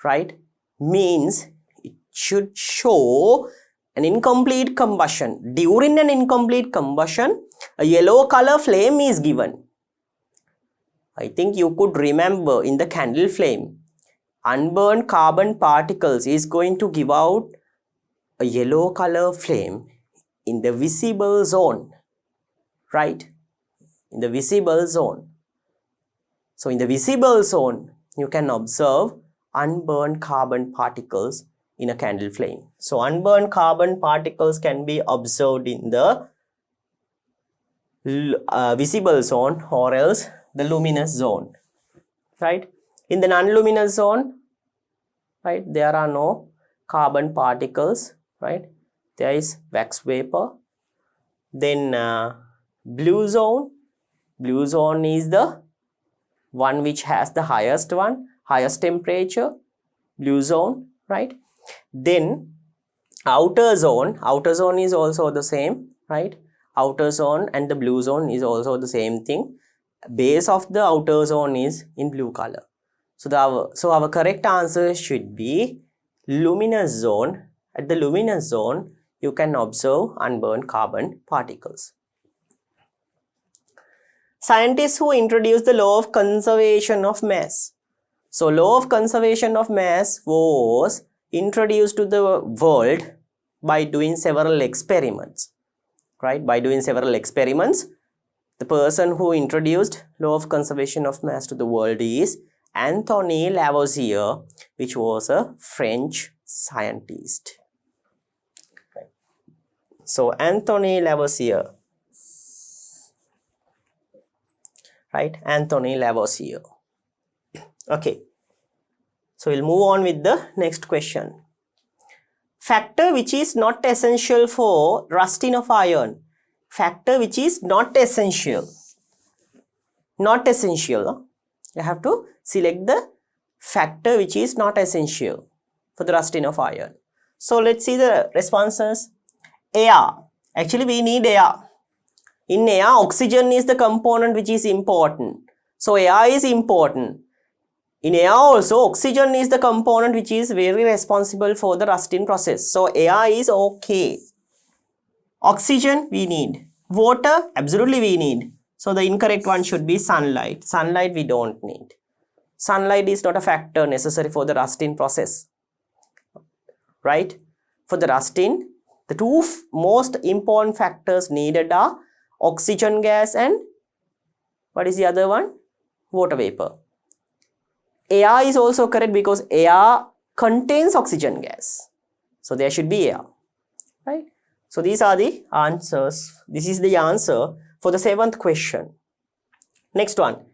right, means it should show an incomplete combustion. During an incomplete combustion, a yellow color flame is given. I think you could remember in the candle flame, unburned carbon particles is going to give out a yellow color flame in the visible zone, right? In the visible zone. So in the visible zone, you can observe unburned carbon particles in a candle flame. So unburned carbon particles can be observed in the visible zone or else the luminous zone, right? In the non-luminous zone, right? There are no carbon particles, right? There is wax vapor. Then blue zone is the one which has the highest temperature, blue zone, right? Then outer zone is also the same, right? Outer zone and the blue zone is also the same thing. Base of the outer zone is in blue color. So our correct answer should be luminous zone. At the luminous zone, you can observe unburned carbon particles. Scientists who introduced the law of conservation of mass. So law of conservation of mass was introduced to the world by doing several experiments, right? By doing several experiments, the person who introduced law of conservation of mass to the world is Anthony Lavoisier, which was a French scientist. So Anthony Lavoisier, right? Anthony Lavoisier. Okay. So we'll move on with the next question. Factor which is not essential for rusting of iron. Factor which is not essential. Not essential. Huh? You have to select the factor which is not essential for the rusting of iron. So let's see the responses. Air. Actually we need air. In air, oxygen is the component which is important. So air is important. In air also, oxygen is the component which is very responsible for the rusting process. So air is okay. Oxygen we need. Water, absolutely we need. So the incorrect one should be sunlight. Sunlight we don't need. Sunlight is not a factor necessary for the rusting process. Right? For the rusting, the two most important factors needed are oxygen gas and what is the other one? Water vapor. Air is also correct because air contains oxygen gas. So there should be air. Right? So these are the answers. This is the answer for the 7th question. Next one.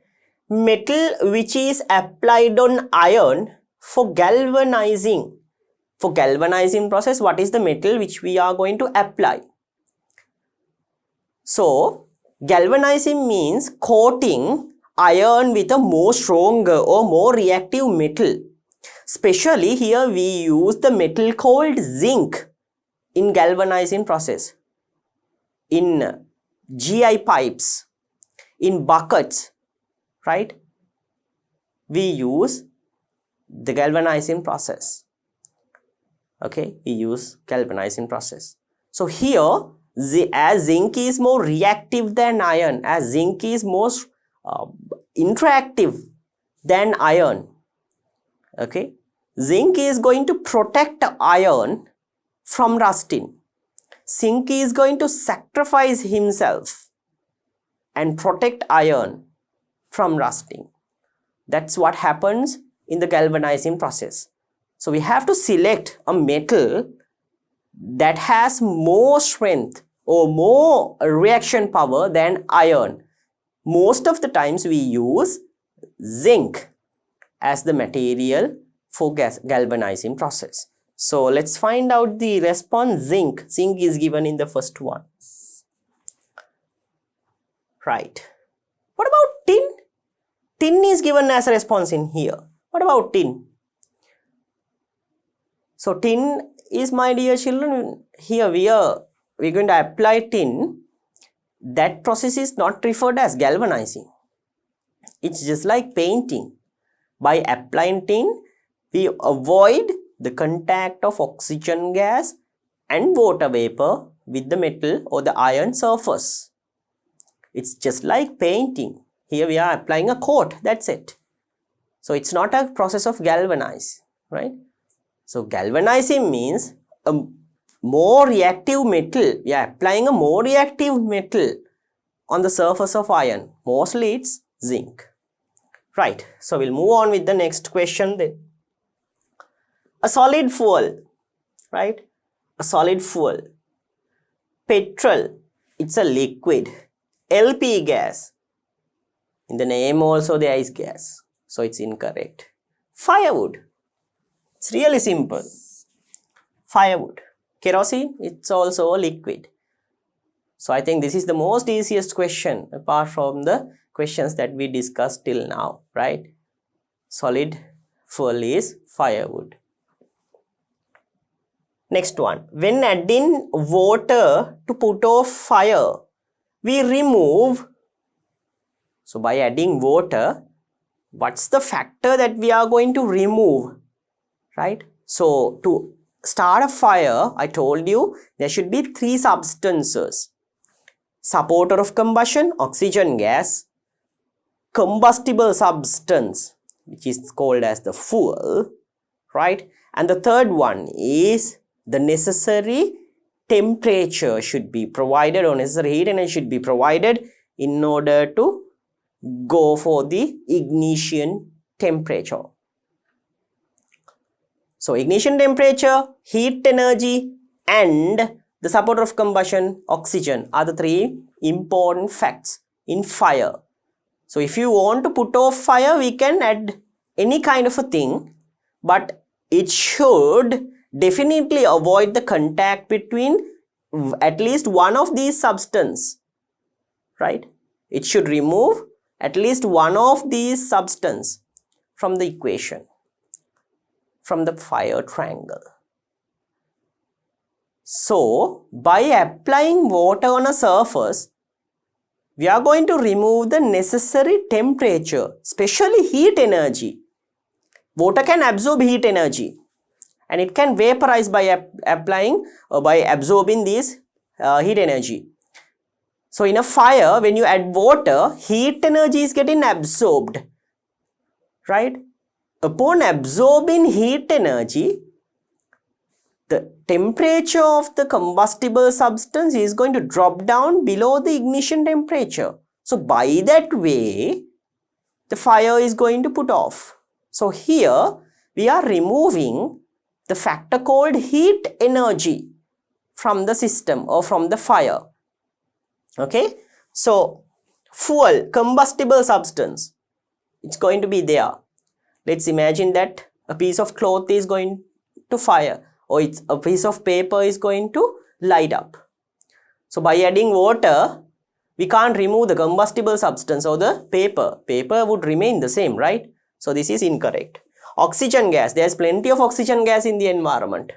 Metal which is applied on iron for galvanizing. For galvanizing process, what is the metal which we are going to apply? So, galvanizing means coating iron with a more stronger or more reactive metal. Especially here we use the metal called zinc in galvanizing process. In GI pipes, in buckets, right? We use the galvanizing process. Okay, we use galvanizing process. So here, as zinc is more reactive than iron, as zinc is more interactive than iron, okay, zinc is going to protect iron from rusting. Zinc is going to sacrifice himself and protect iron from rusting. That's what happens in the galvanizing process. So we have to select a metal that has more strength or more reaction power than iron. Most of the times we use zinc as the material for galvanizing process. So let's find out the response. Zinc. Zinc is given in the first one. Right. What about tin? Tin is given as a response in here. What about tin? So tin is, my dear children, here we're going to apply tin. That process is not referred as galvanizing. It's just like painting. By applying tin, we avoid the contact of oxygen gas and water vapor with the metal or the iron surface. It's just like painting. Here we are applying a coat, that's it. So it's not a process of galvanize, right? So galvanizing means a more reactive metal. We are applying a more reactive metal on the surface of iron. Mostly it's zinc. Right. So we'll move on with the next question then. A solid fuel, right? A solid fuel. Petrol, it's a liquid. LP gas. In the name also there is gas. So it's incorrect. Firewood. It's really simple. Firewood. Kerosene, it's also a liquid. So I think this is the most easiest question apart from the questions that we discussed till now, right? Solid fuel is firewood. Next one. When adding water to put off fire, we remove. So by adding water, what's the factor that we are going to remove, right? So to start a fire, I told you there should be three substances. Supporter of combustion, oxygen gas, combustible substance, which is called as the fuel, right? And the third one is the necessary temperature should be provided, or necessary heat energy should be provided in order to go for the ignition temperature. So ignition temperature, heat energy, and the supporter of combustion, oxygen, are the three important facts in fire. So if you want to put off fire, we can add any kind of a thing, but it should definitely avoid the contact between at least one of these substances, right? It should remove at least one of these substances from the equation, from the fire triangle. So by applying water on a surface, we are going to remove the necessary temperature, especially heat energy. Water can absorb heat energy and it can vaporize by applying or by absorbing this heat energy. So in a fire, when you add water, heat energy is getting absorbed, right? Upon absorbing heat energy, the temperature of the combustible substance is going to drop down below the ignition temperature. So by that way, the fire is going to put off. So here we are removing the factor called heat energy from the system or from the fire. Okay, so fuel, combustible substance, it's going to be there. Let's imagine that a piece of cloth is going to fire, or it's a piece of paper is going to light up. So by adding water, we can't remove the combustible substance or the paper. Paper would remain the same, right? So this is incorrect. Oxygen gas, there's plenty of oxygen gas in the environment.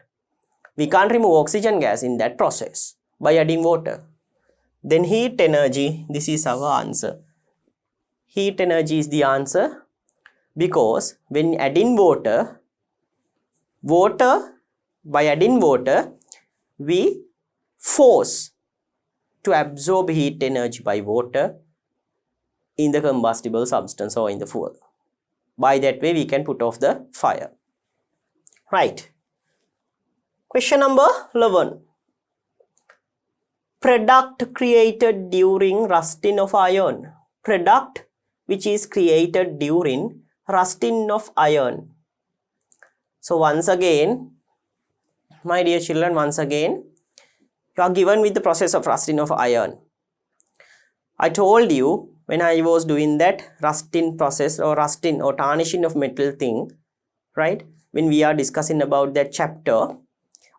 We can't remove oxygen gas in that process by adding water. Then heat energy, this is our answer. Heat energy is the answer, because when adding water, by adding water, we force to absorb heat energy by water in the combustible substance or in the fuel. By that way, we can put off the fire. Right. Question number 11. Product created during rusting of iron. Product which is created during rusting of iron. So once again, my dear children, once again, you are given with the process of rusting of iron. I told you when I was doing that rusting process or rusting or tarnishing of metal thing, right? When we are discussing about that chapter,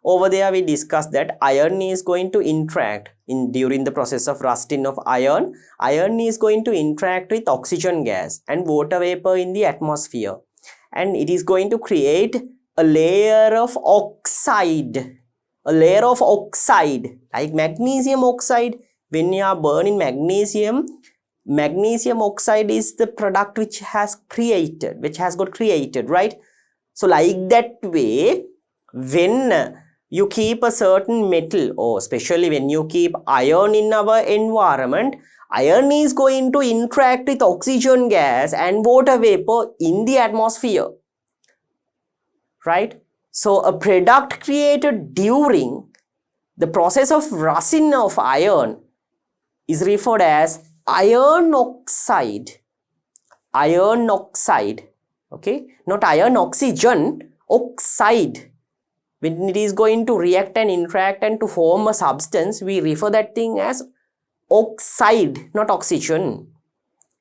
over there we discussed that iron is going to interact during the process of rusting of iron. Iron is going to interact with oxygen gas and water vapor in the atmosphere, and it is going to create a layer of oxide, like magnesium oxide. When you are burning magnesium oxide is the product which has got created, right? So like that way, when you keep a certain metal, or especially when you keep iron in our environment, iron is going to interact with oxygen gas and water vapor in the atmosphere, right? So a product created during the process of rusting of iron is referred as iron oxide. Iron oxide, okay? Not iron oxygen, oxide. When it is going to react and interact and to form a substance, we refer that thing as oxide, not oxygen.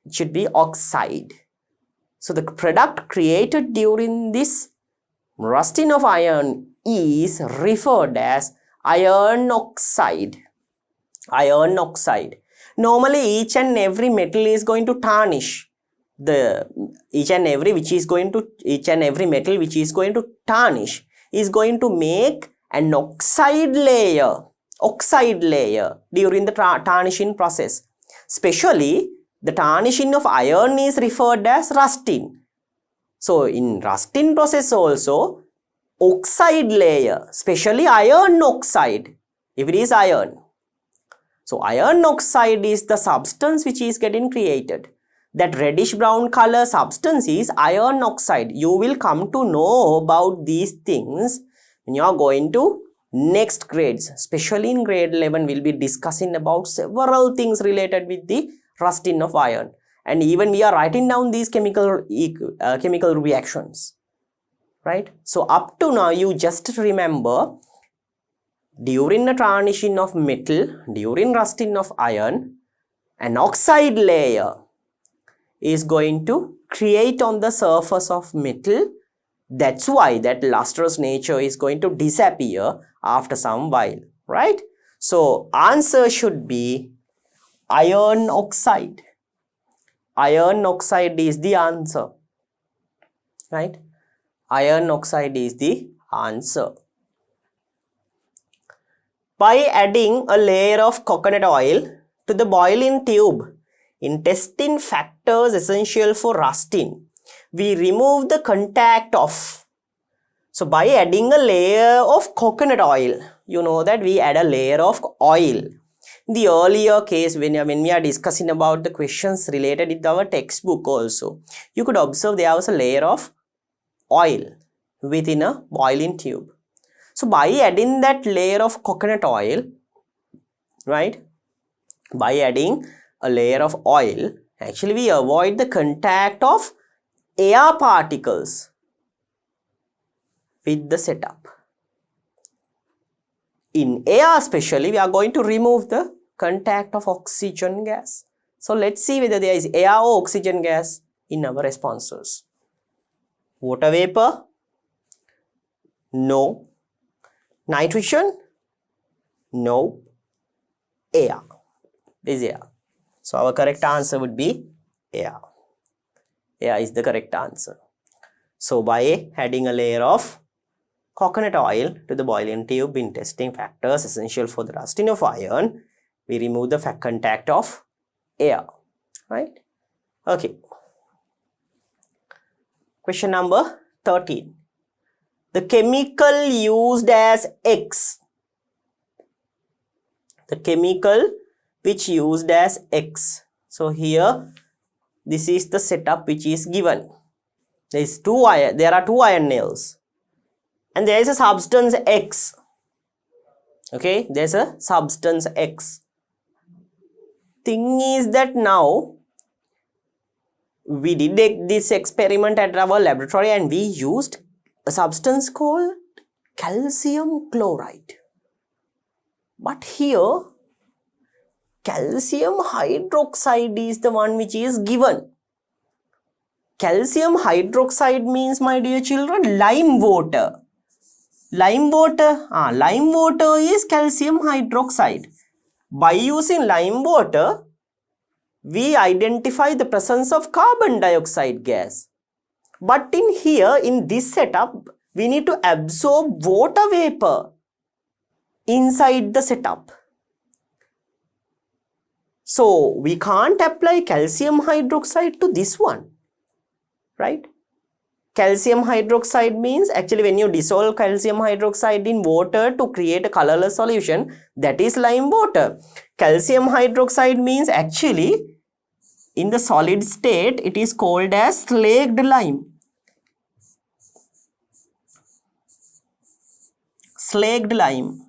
It should be oxide. So the product created during this rusting of iron is referred as iron oxide. Iron oxide. Normally each and every metal is going to tarnish. Each and every metal which is going to tarnish is going to make an oxide layer during the tarnishing process. Especially the tarnishing of iron is referred as rusting. So in rusting process also, oxide layer, especially iron oxide, if it is iron. So iron oxide is the substance which is getting created. That reddish brown color substance is iron oxide. You will come to know about these things when you are going to next grades. Especially in grade 11, we will be discussing about several things related with the rusting of iron. And even we are writing down these chemical reactions. Right? So up to now, you just remember, during the tarnishing of metal, during rusting of iron, an oxide layer is going to create on the surface of metal. That's why that lustrous nature is going to disappear after some while, right? So answer should be iron oxide. Iron oxide is the answer, right? Iron oxide is the answer. By adding a layer of coconut oil to the boiling tube, intestine factors essential for rusting, we remove the contact of. So by adding a layer of coconut oil, you know that we add a layer of oil. In the earlier case, when we are discussing about the questions related with our textbook also, you could observe there was a layer of oil within a boiling tube. So by adding that layer of coconut oil, right, by adding a layer of oil, actually we avoid the contact of air particles with the setup. In air especially, we are going to remove the contact of oxygen gas. So let's see whether there is air or oxygen gas in our responses. Water vapor? No. Nitrogen? No. Air. This is air. So our correct answer would be air. Air is the correct answer. So by adding a layer of coconut oil to the boiling tube, intestine factors essential for the rusting of iron, we remove the contact of air, right? Okay. Question number 13. The chemical used as X. The chemical which used as X. So here, this is the setup which is given. There are two iron nails. And there is a substance X. Okay, there is a substance X. Thing is that now, we did this experiment at our laboratory and we used a substance called calcium chloride. But here, calcium hydroxide is the one which is given. Calcium hydroxide means, my dear children, lime water. Lime water is calcium hydroxide. By using lime water, we identify the presence of carbon dioxide gas. But in this setup, we need to absorb water vapor inside the setup. So we can't apply calcium hydroxide to this one, right? Calcium hydroxide means, actually when you dissolve calcium hydroxide in water to create a colorless solution, that is lime water. Calcium hydroxide means, actually in the solid state, it is called as slaked lime. Slaked lime,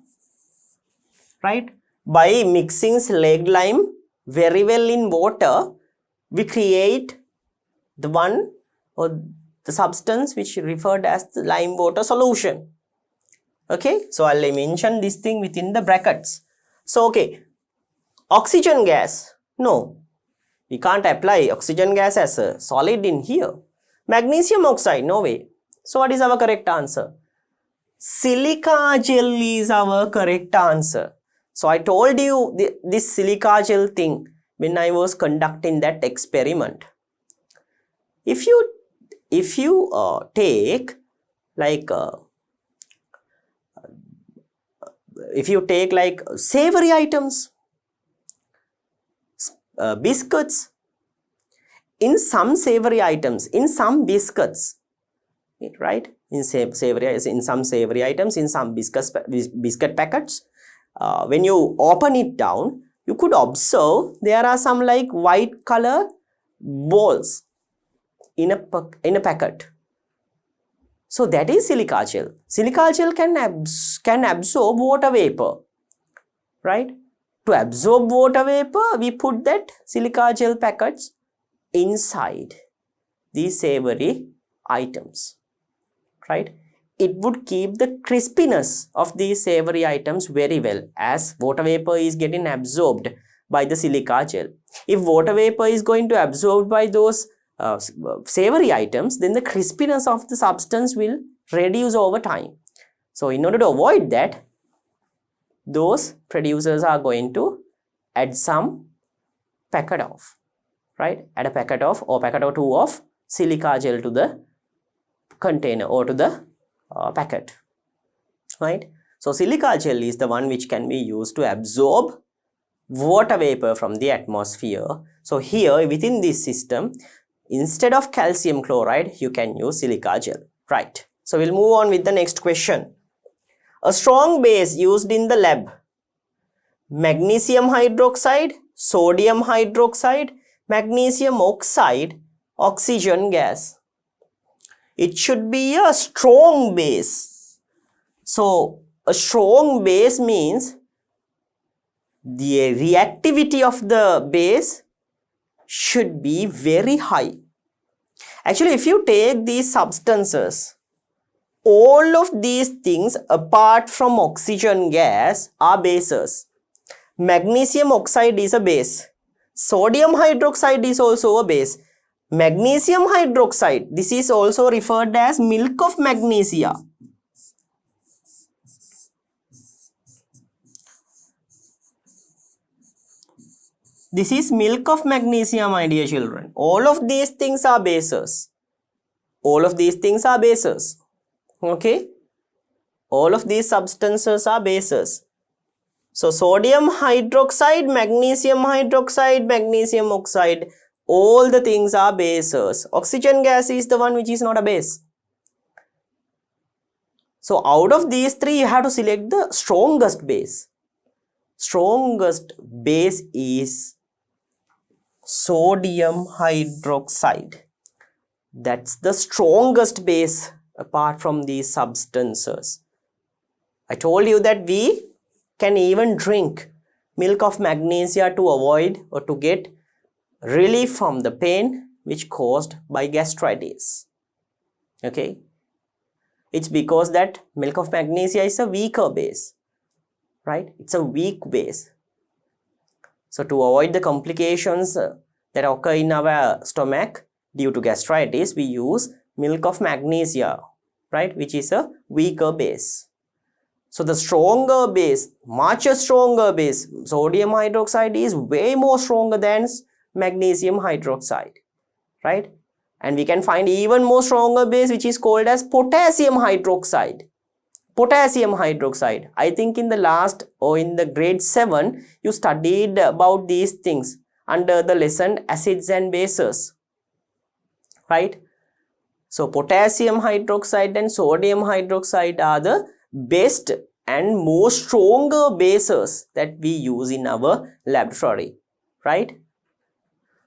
right? By mixing slaked lime very well in water, we create the one or the substance which referred as the lime water solution. Okay, so I'll mention this thing within the brackets. So okay, oxygen gas, no, we can't apply oxygen gas as a solid in here. Magnesium oxide, no way. So what is our correct answer? Silica gel is our correct answer. So I told you this silica gel thing when I was conducting that experiment. If you take like savory items, biscuits, in some savory items, in some biscuits, right? In some savory items, in some biscuit packets, when you open it down, you could observe there are some like white color balls in a packet. So that is silica gel. Silica gel can absorb water vapor, right? To absorb water vapor, we put that silica gel packets inside these savory items, right? It would keep the crispiness of these savory items very well, as water vapor is getting absorbed by the silica gel. If water vapor is going to absorb by those savory items, then the crispiness of the substance will reduce over time. So in order to avoid that, those producers are going to add some packet of, right? Add a packet of or packet or two of silica gel to the container or to the packet, right? So silica gel is the one which can be used to absorb water vapor from the atmosphere. So here within this system, instead of calcium chloride, you can use silica gel, right? So we'll move on with the next question. A strong base used in the lab: magnesium hydroxide, sodium hydroxide, magnesium oxide, oxygen gas. It should be a strong base. So a strong base means the reactivity of the base should be very high. Actually, if you take these substances, all of these things apart from oxygen gas are bases. Magnesium oxide is a base. Sodium hydroxide is also a base. Magnesium hydroxide, this is also referred as milk of magnesia. This is milk of magnesia, my dear children. All of these things are bases. All of these things are bases. Okay? All of these substances are bases. So sodium hydroxide, magnesium oxide, all the things are bases. Oxygen gas is the one which is not a base. So out of these three, you have to select the strongest base. Strongest base is sodium hydroxide. That's the strongest base apart from these substances. I told you that we can even drink milk of magnesia to avoid or to get relief from the pain which caused by gastritis. Okay, it's because that milk of magnesia is a weaker base, right? It's a weak base. So to avoid the complications that occur in our stomach due to gastritis, we use milk of magnesia, right, which is a weaker base. So the stronger base, much stronger base, sodium hydroxide is way more stronger than magnesium hydroxide, right? And we can find even more stronger base which is called as potassium hydroxide. Potassium hydroxide. I think in the last or in the grade 7, you studied about these things under the lesson acids and bases, right? So potassium hydroxide and sodium hydroxide are the best and most stronger bases that we use in our laboratory, right?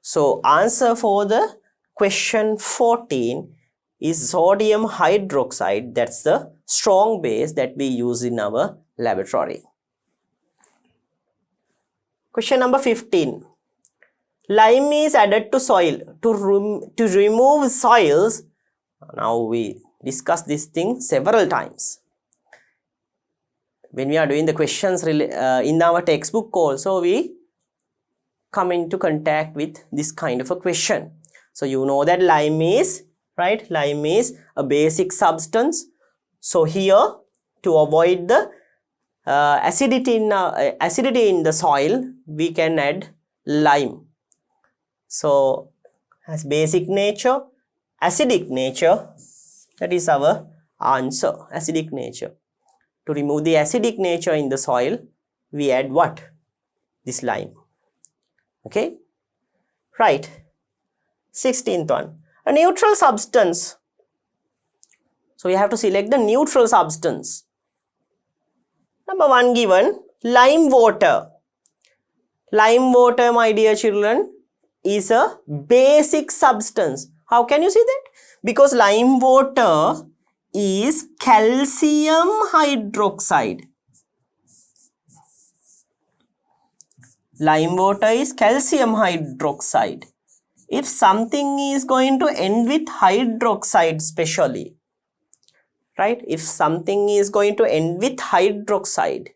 So answer for the question 14 is sodium hydroxide. That's the strong base that we use in our laboratory. Question number 15. Lime is added to soil to remove soils. Now we discussed this thing several times. When we are doing the questions in our textbook also, we come into contact with this kind of a question. So you know that lime is right? Lime is a basic substance. So here, to avoid the acidity in the soil, we can add lime. So has basic nature, acidic nature, that is our answer, acidic nature. To remove the acidic nature in the soil, we add what? This lime. Okay, right. 16th one, a neutral substance. So we have to select the neutral substance. Number 1 given, lime water. Lime water, my dear children, is a basic substance. How can you see that? Because lime water is calcium hydroxide. Lime water is calcium hydroxide. If something is going to end with hydroxide specially, right? If something is going to end with hydroxide,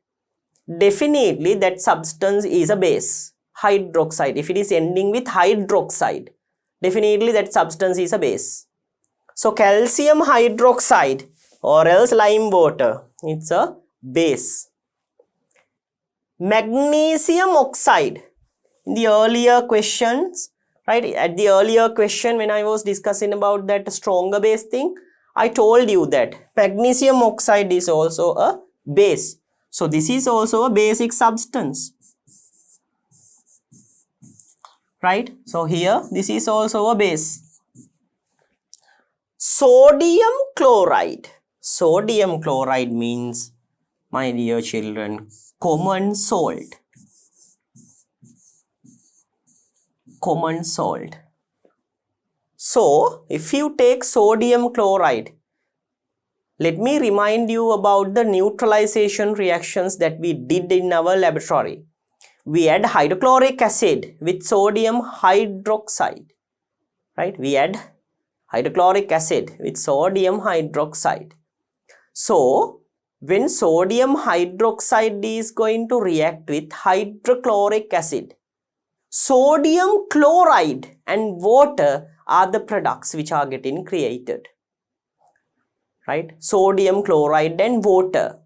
definitely that substance is a base. Hydroxide, if it is ending with hydroxide, definitely that substance is a base. So calcium hydroxide or else lime water, it's a base. Magnesium oxide, in the earlier questions, right, at the earlier question when I was discussing about that stronger base thing, I told you that magnesium oxide is also a base. So this is also a basic substance, right? So here this is also a base. Sodium chloride. Sodium chloride means, my dear children, common salt. Common salt. So if you take sodium chloride, let me remind you about the neutralization reactions that we did in our laboratory. We add hydrochloric acid with sodium hydroxide, right? We add hydrochloric acid with sodium hydroxide. So when sodium hydroxide is going to react with hydrochloric acid, sodium chloride and water are the products which are getting created, right? Sodium chloride and water.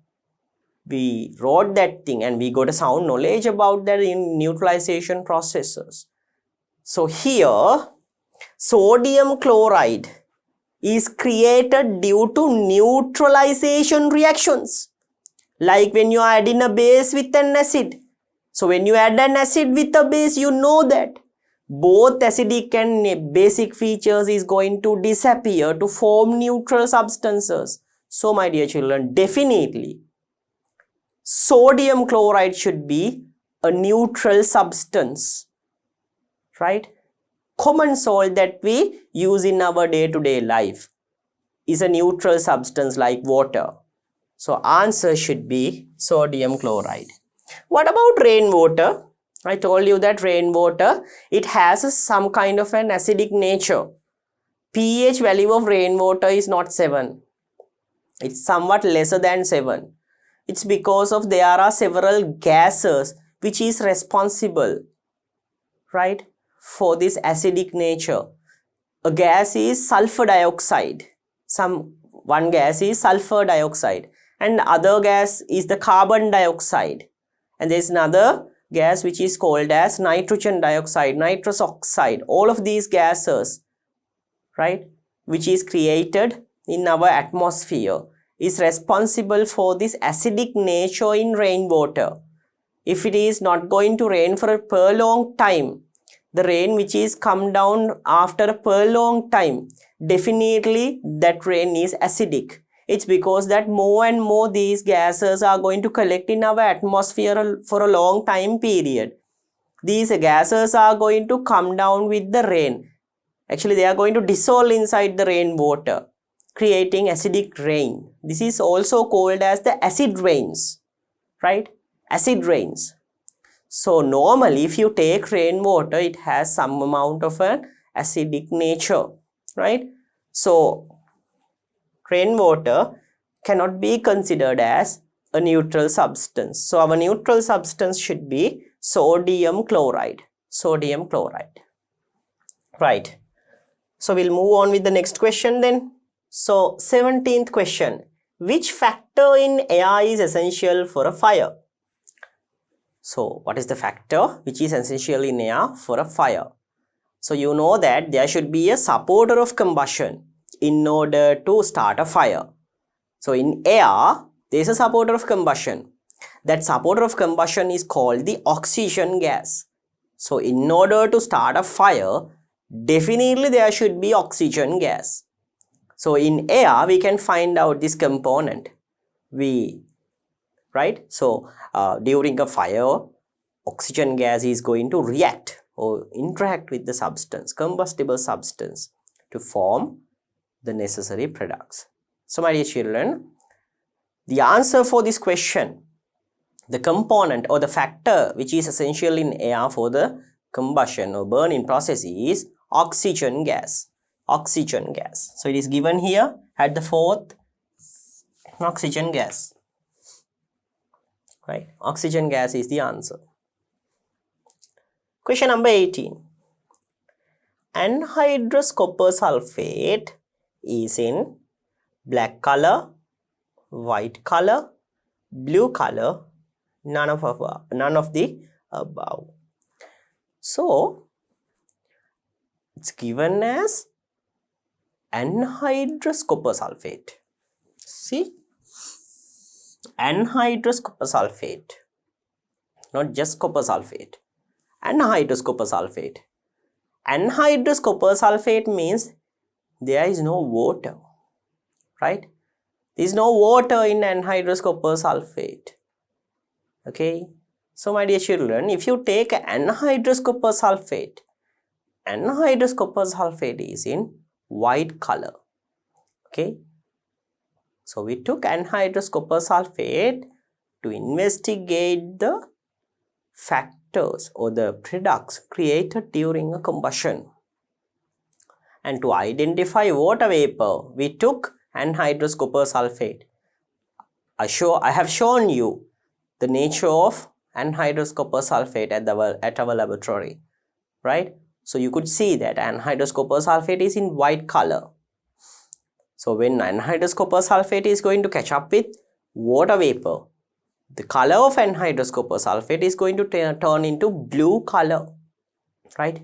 We wrote that thing and we got a sound knowledge about that in neutralization processes. So here, sodium chloride is created due to neutralization reactions. Like when you are adding a base with an acid. So when you add an acid with a base, you know that both acidic and basic features is going to disappear to form neutral substances. So my dear children, definitely sodium chloride should be a neutral substance, right? Common salt that we use in our day-to-day life is a neutral substance like water. So answer should be sodium chloride. What about rainwater? I told you that rainwater, it has some kind of an acidic nature. pH value of rainwater is not 7. It's somewhat lesser than 7. It's because of there are several gases which is responsible, right, for this acidic nature. A gas is sulfur dioxide. One gas is sulfur dioxide and other gas is the carbon dioxide. And there is another gas which is called as nitrogen dioxide, nitrous oxide. All of these gases, right, which is created in our atmosphere is responsible for this acidic nature in rainwater. If it is not going to rain for a prolonged time, the rain which is come down after a prolonged time, definitely that rain is acidic. It's because that more and more these gases are going to collect in our atmosphere for a long time period. These gases are going to come down with the rain. Actually, they are going to dissolve inside the rainwater, creating acidic rain. This is also called as the acid rains, right? Acid rains. So normally if you take rainwater, it has some amount of an acidic nature, right? So rainwater cannot be considered as a neutral substance. So our neutral substance should be sodium chloride. Sodium chloride. Right. So we'll move on with the next question then. So 17th question. Which factor in air is essential for a fire? So what is the factor which is essential in air for a fire? So you know that there should be a supporter of combustion in order to start a fire. So in air, there is a supporter of combustion. That supporter of combustion is called the oxygen gas. So in order to start a fire, definitely there should be oxygen gas. So in air, we can find out this component. Right? So during a fire, oxygen gas is going to react or interact with the substance, combustible substance, to form the necessary products. So my dear children, the answer for this question, the component or the factor which is essential in air for the combustion or burning process is oxygen gas. Oxygen gas. So it is given here at the fourth, oxygen gas. Right? Oxygen gas is the answer. Question number 18. Anhydrous copper sulfate is in black color, white color, blue color, none of the above. So it's given as anhydrous copper sulfate. See, anhydrous copper sulfate, not just copper sulfate. Anhydrous copper sulfate. Anhydrous copper sulfate means there is no water, right? There is no water in anhydrous copper sulfate. Okay, so my dear children, if you take anhydrous copper sulfate is in white color. Okay, so we took anhydrous copper sulfate to investigate the factors or the products created during a combustion, and to identify water vapor we took anhydrous copper sulfate. I have shown you the nature of anhydrous copper sulfate at our laboratory, right? So you could see that anhydrous copper sulfate is in white color. So when anhydrous copper sulfate is going to catch up with water vapor, the color of anhydrous copper sulfate is going to turn into blue color, right?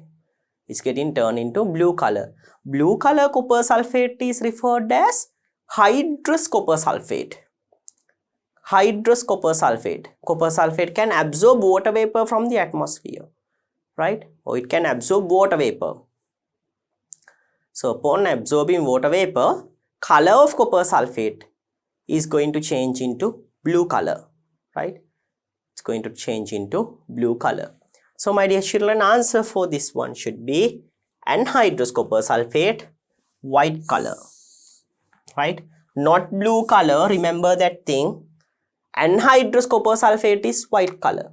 It's getting turned into blue color. Blue color copper sulfate is referred as hydrous copper sulfate. Hydrous copper sulfate. Copper sulfate can absorb water vapor from the atmosphere, right? Or it can absorb water vapor. So upon absorbing water vapor, color of copper sulfate is going to change into blue color, right? It's going to change into blue color. So my dear children, answer for this one should be anhydrous copper sulfate, white color, right? Not blue color, remember that thing. Anhydrous copper sulfate is white color.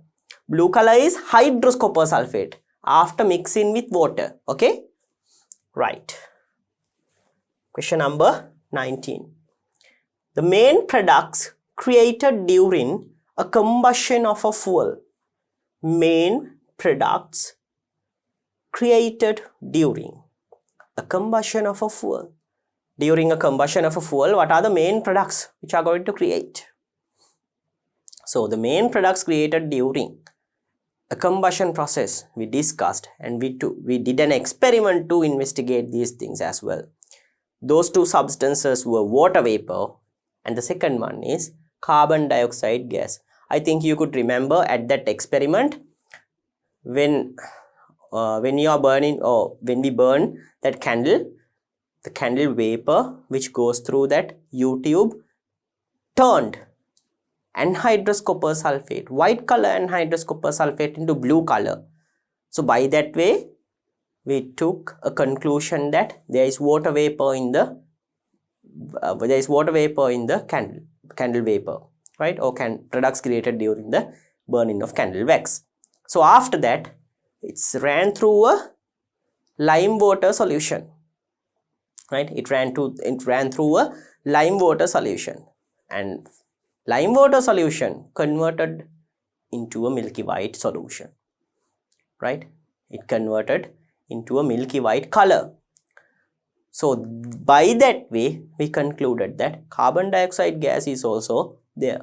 Blue color is hydrous copper sulfate after mixing with water, okay? Right. Question number 19. The main products created during a combustion of a fuel. Main products created during a combustion of a fuel. During a combustion of a fuel, what are the main products which are going to create? So the main products created during a combustion process we discussed, and we did an experiment to investigate these things as well. Those two substances were water vapor and the second one is carbon dioxide gas. I think you could remember at that experiment when you are burning, or when we burn that candle, the candle vapor which goes through that U-tube turned anhydrous copper sulfate, white color anhydrous copper sulfate, into blue color. So by that way we took a conclusion that there is water vapor in the candle vapor, right? Or products created during the burning of candle wax. So after that it's ran through a lime water solution, right? It ran through a lime water solution, and lime water solution converted into a milky white solution, right? It converted into a milky white color. So by that way, we concluded that carbon dioxide gas is also there,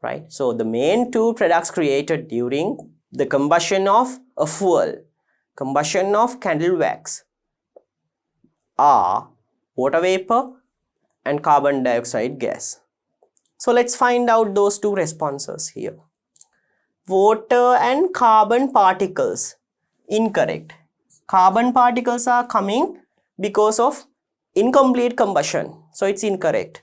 right? So the main two products created during the combustion of a fuel, combustion of candle wax, are water vapor and carbon dioxide gas. So let's find out those two responses here. Water and carbon particles, incorrect. Carbon particles are coming because of incomplete combustion, so it's incorrect.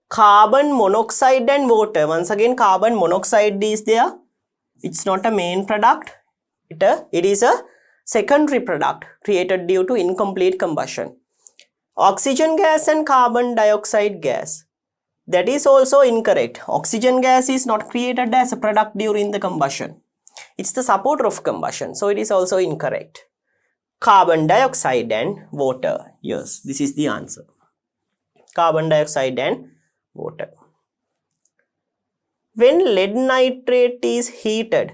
Carbon monoxide and water, once again carbon monoxide is there. It's not a main product, it is a secondary product created due to incomplete combustion. Oxygen gas and carbon dioxide gas, that is also incorrect. Oxygen gas is not created as a product during the combustion. It's the supporter of combustion, so it is also incorrect. Carbon dioxide and water, yes, this is the answer. Carbon dioxide and water. When lead nitrate is heated,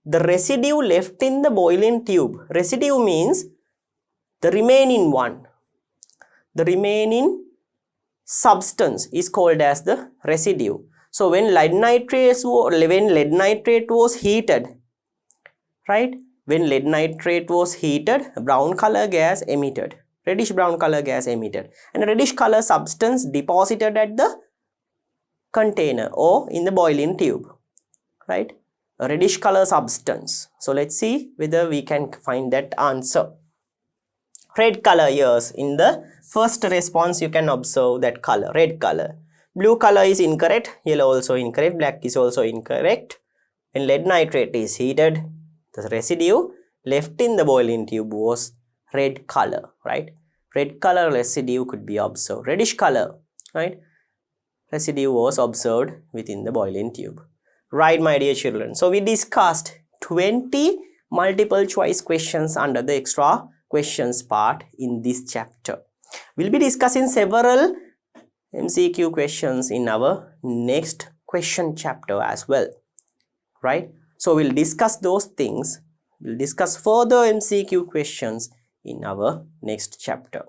the residue left in the boiling tube, residue means the remaining one, the remaining substance is called as the residue. So when lead nitrate was heated, right, when lead nitrate was heated, brown color gas emitted, reddish brown color gas emitted, and reddish color substance deposited at the container or in the boiling tube, right, a reddish color substance. So let's see whether we can find that answer. Red color, yes, in the first response you can observe that color, red color. Blue color is incorrect, yellow also incorrect, black is also incorrect. When lead nitrate is heated, the residue left in the boiling tube was red color, right? Red color residue could be observed. Reddish color, right, residue was observed within the boiling tube. Right, my dear children. So we discussed 20 multiple choice questions under the extra questions part in this chapter. We'll be discussing several MCQ questions in our next question chapter as well, right? So we'll discuss those things. We'll discuss further MCQ questions in our next chapter.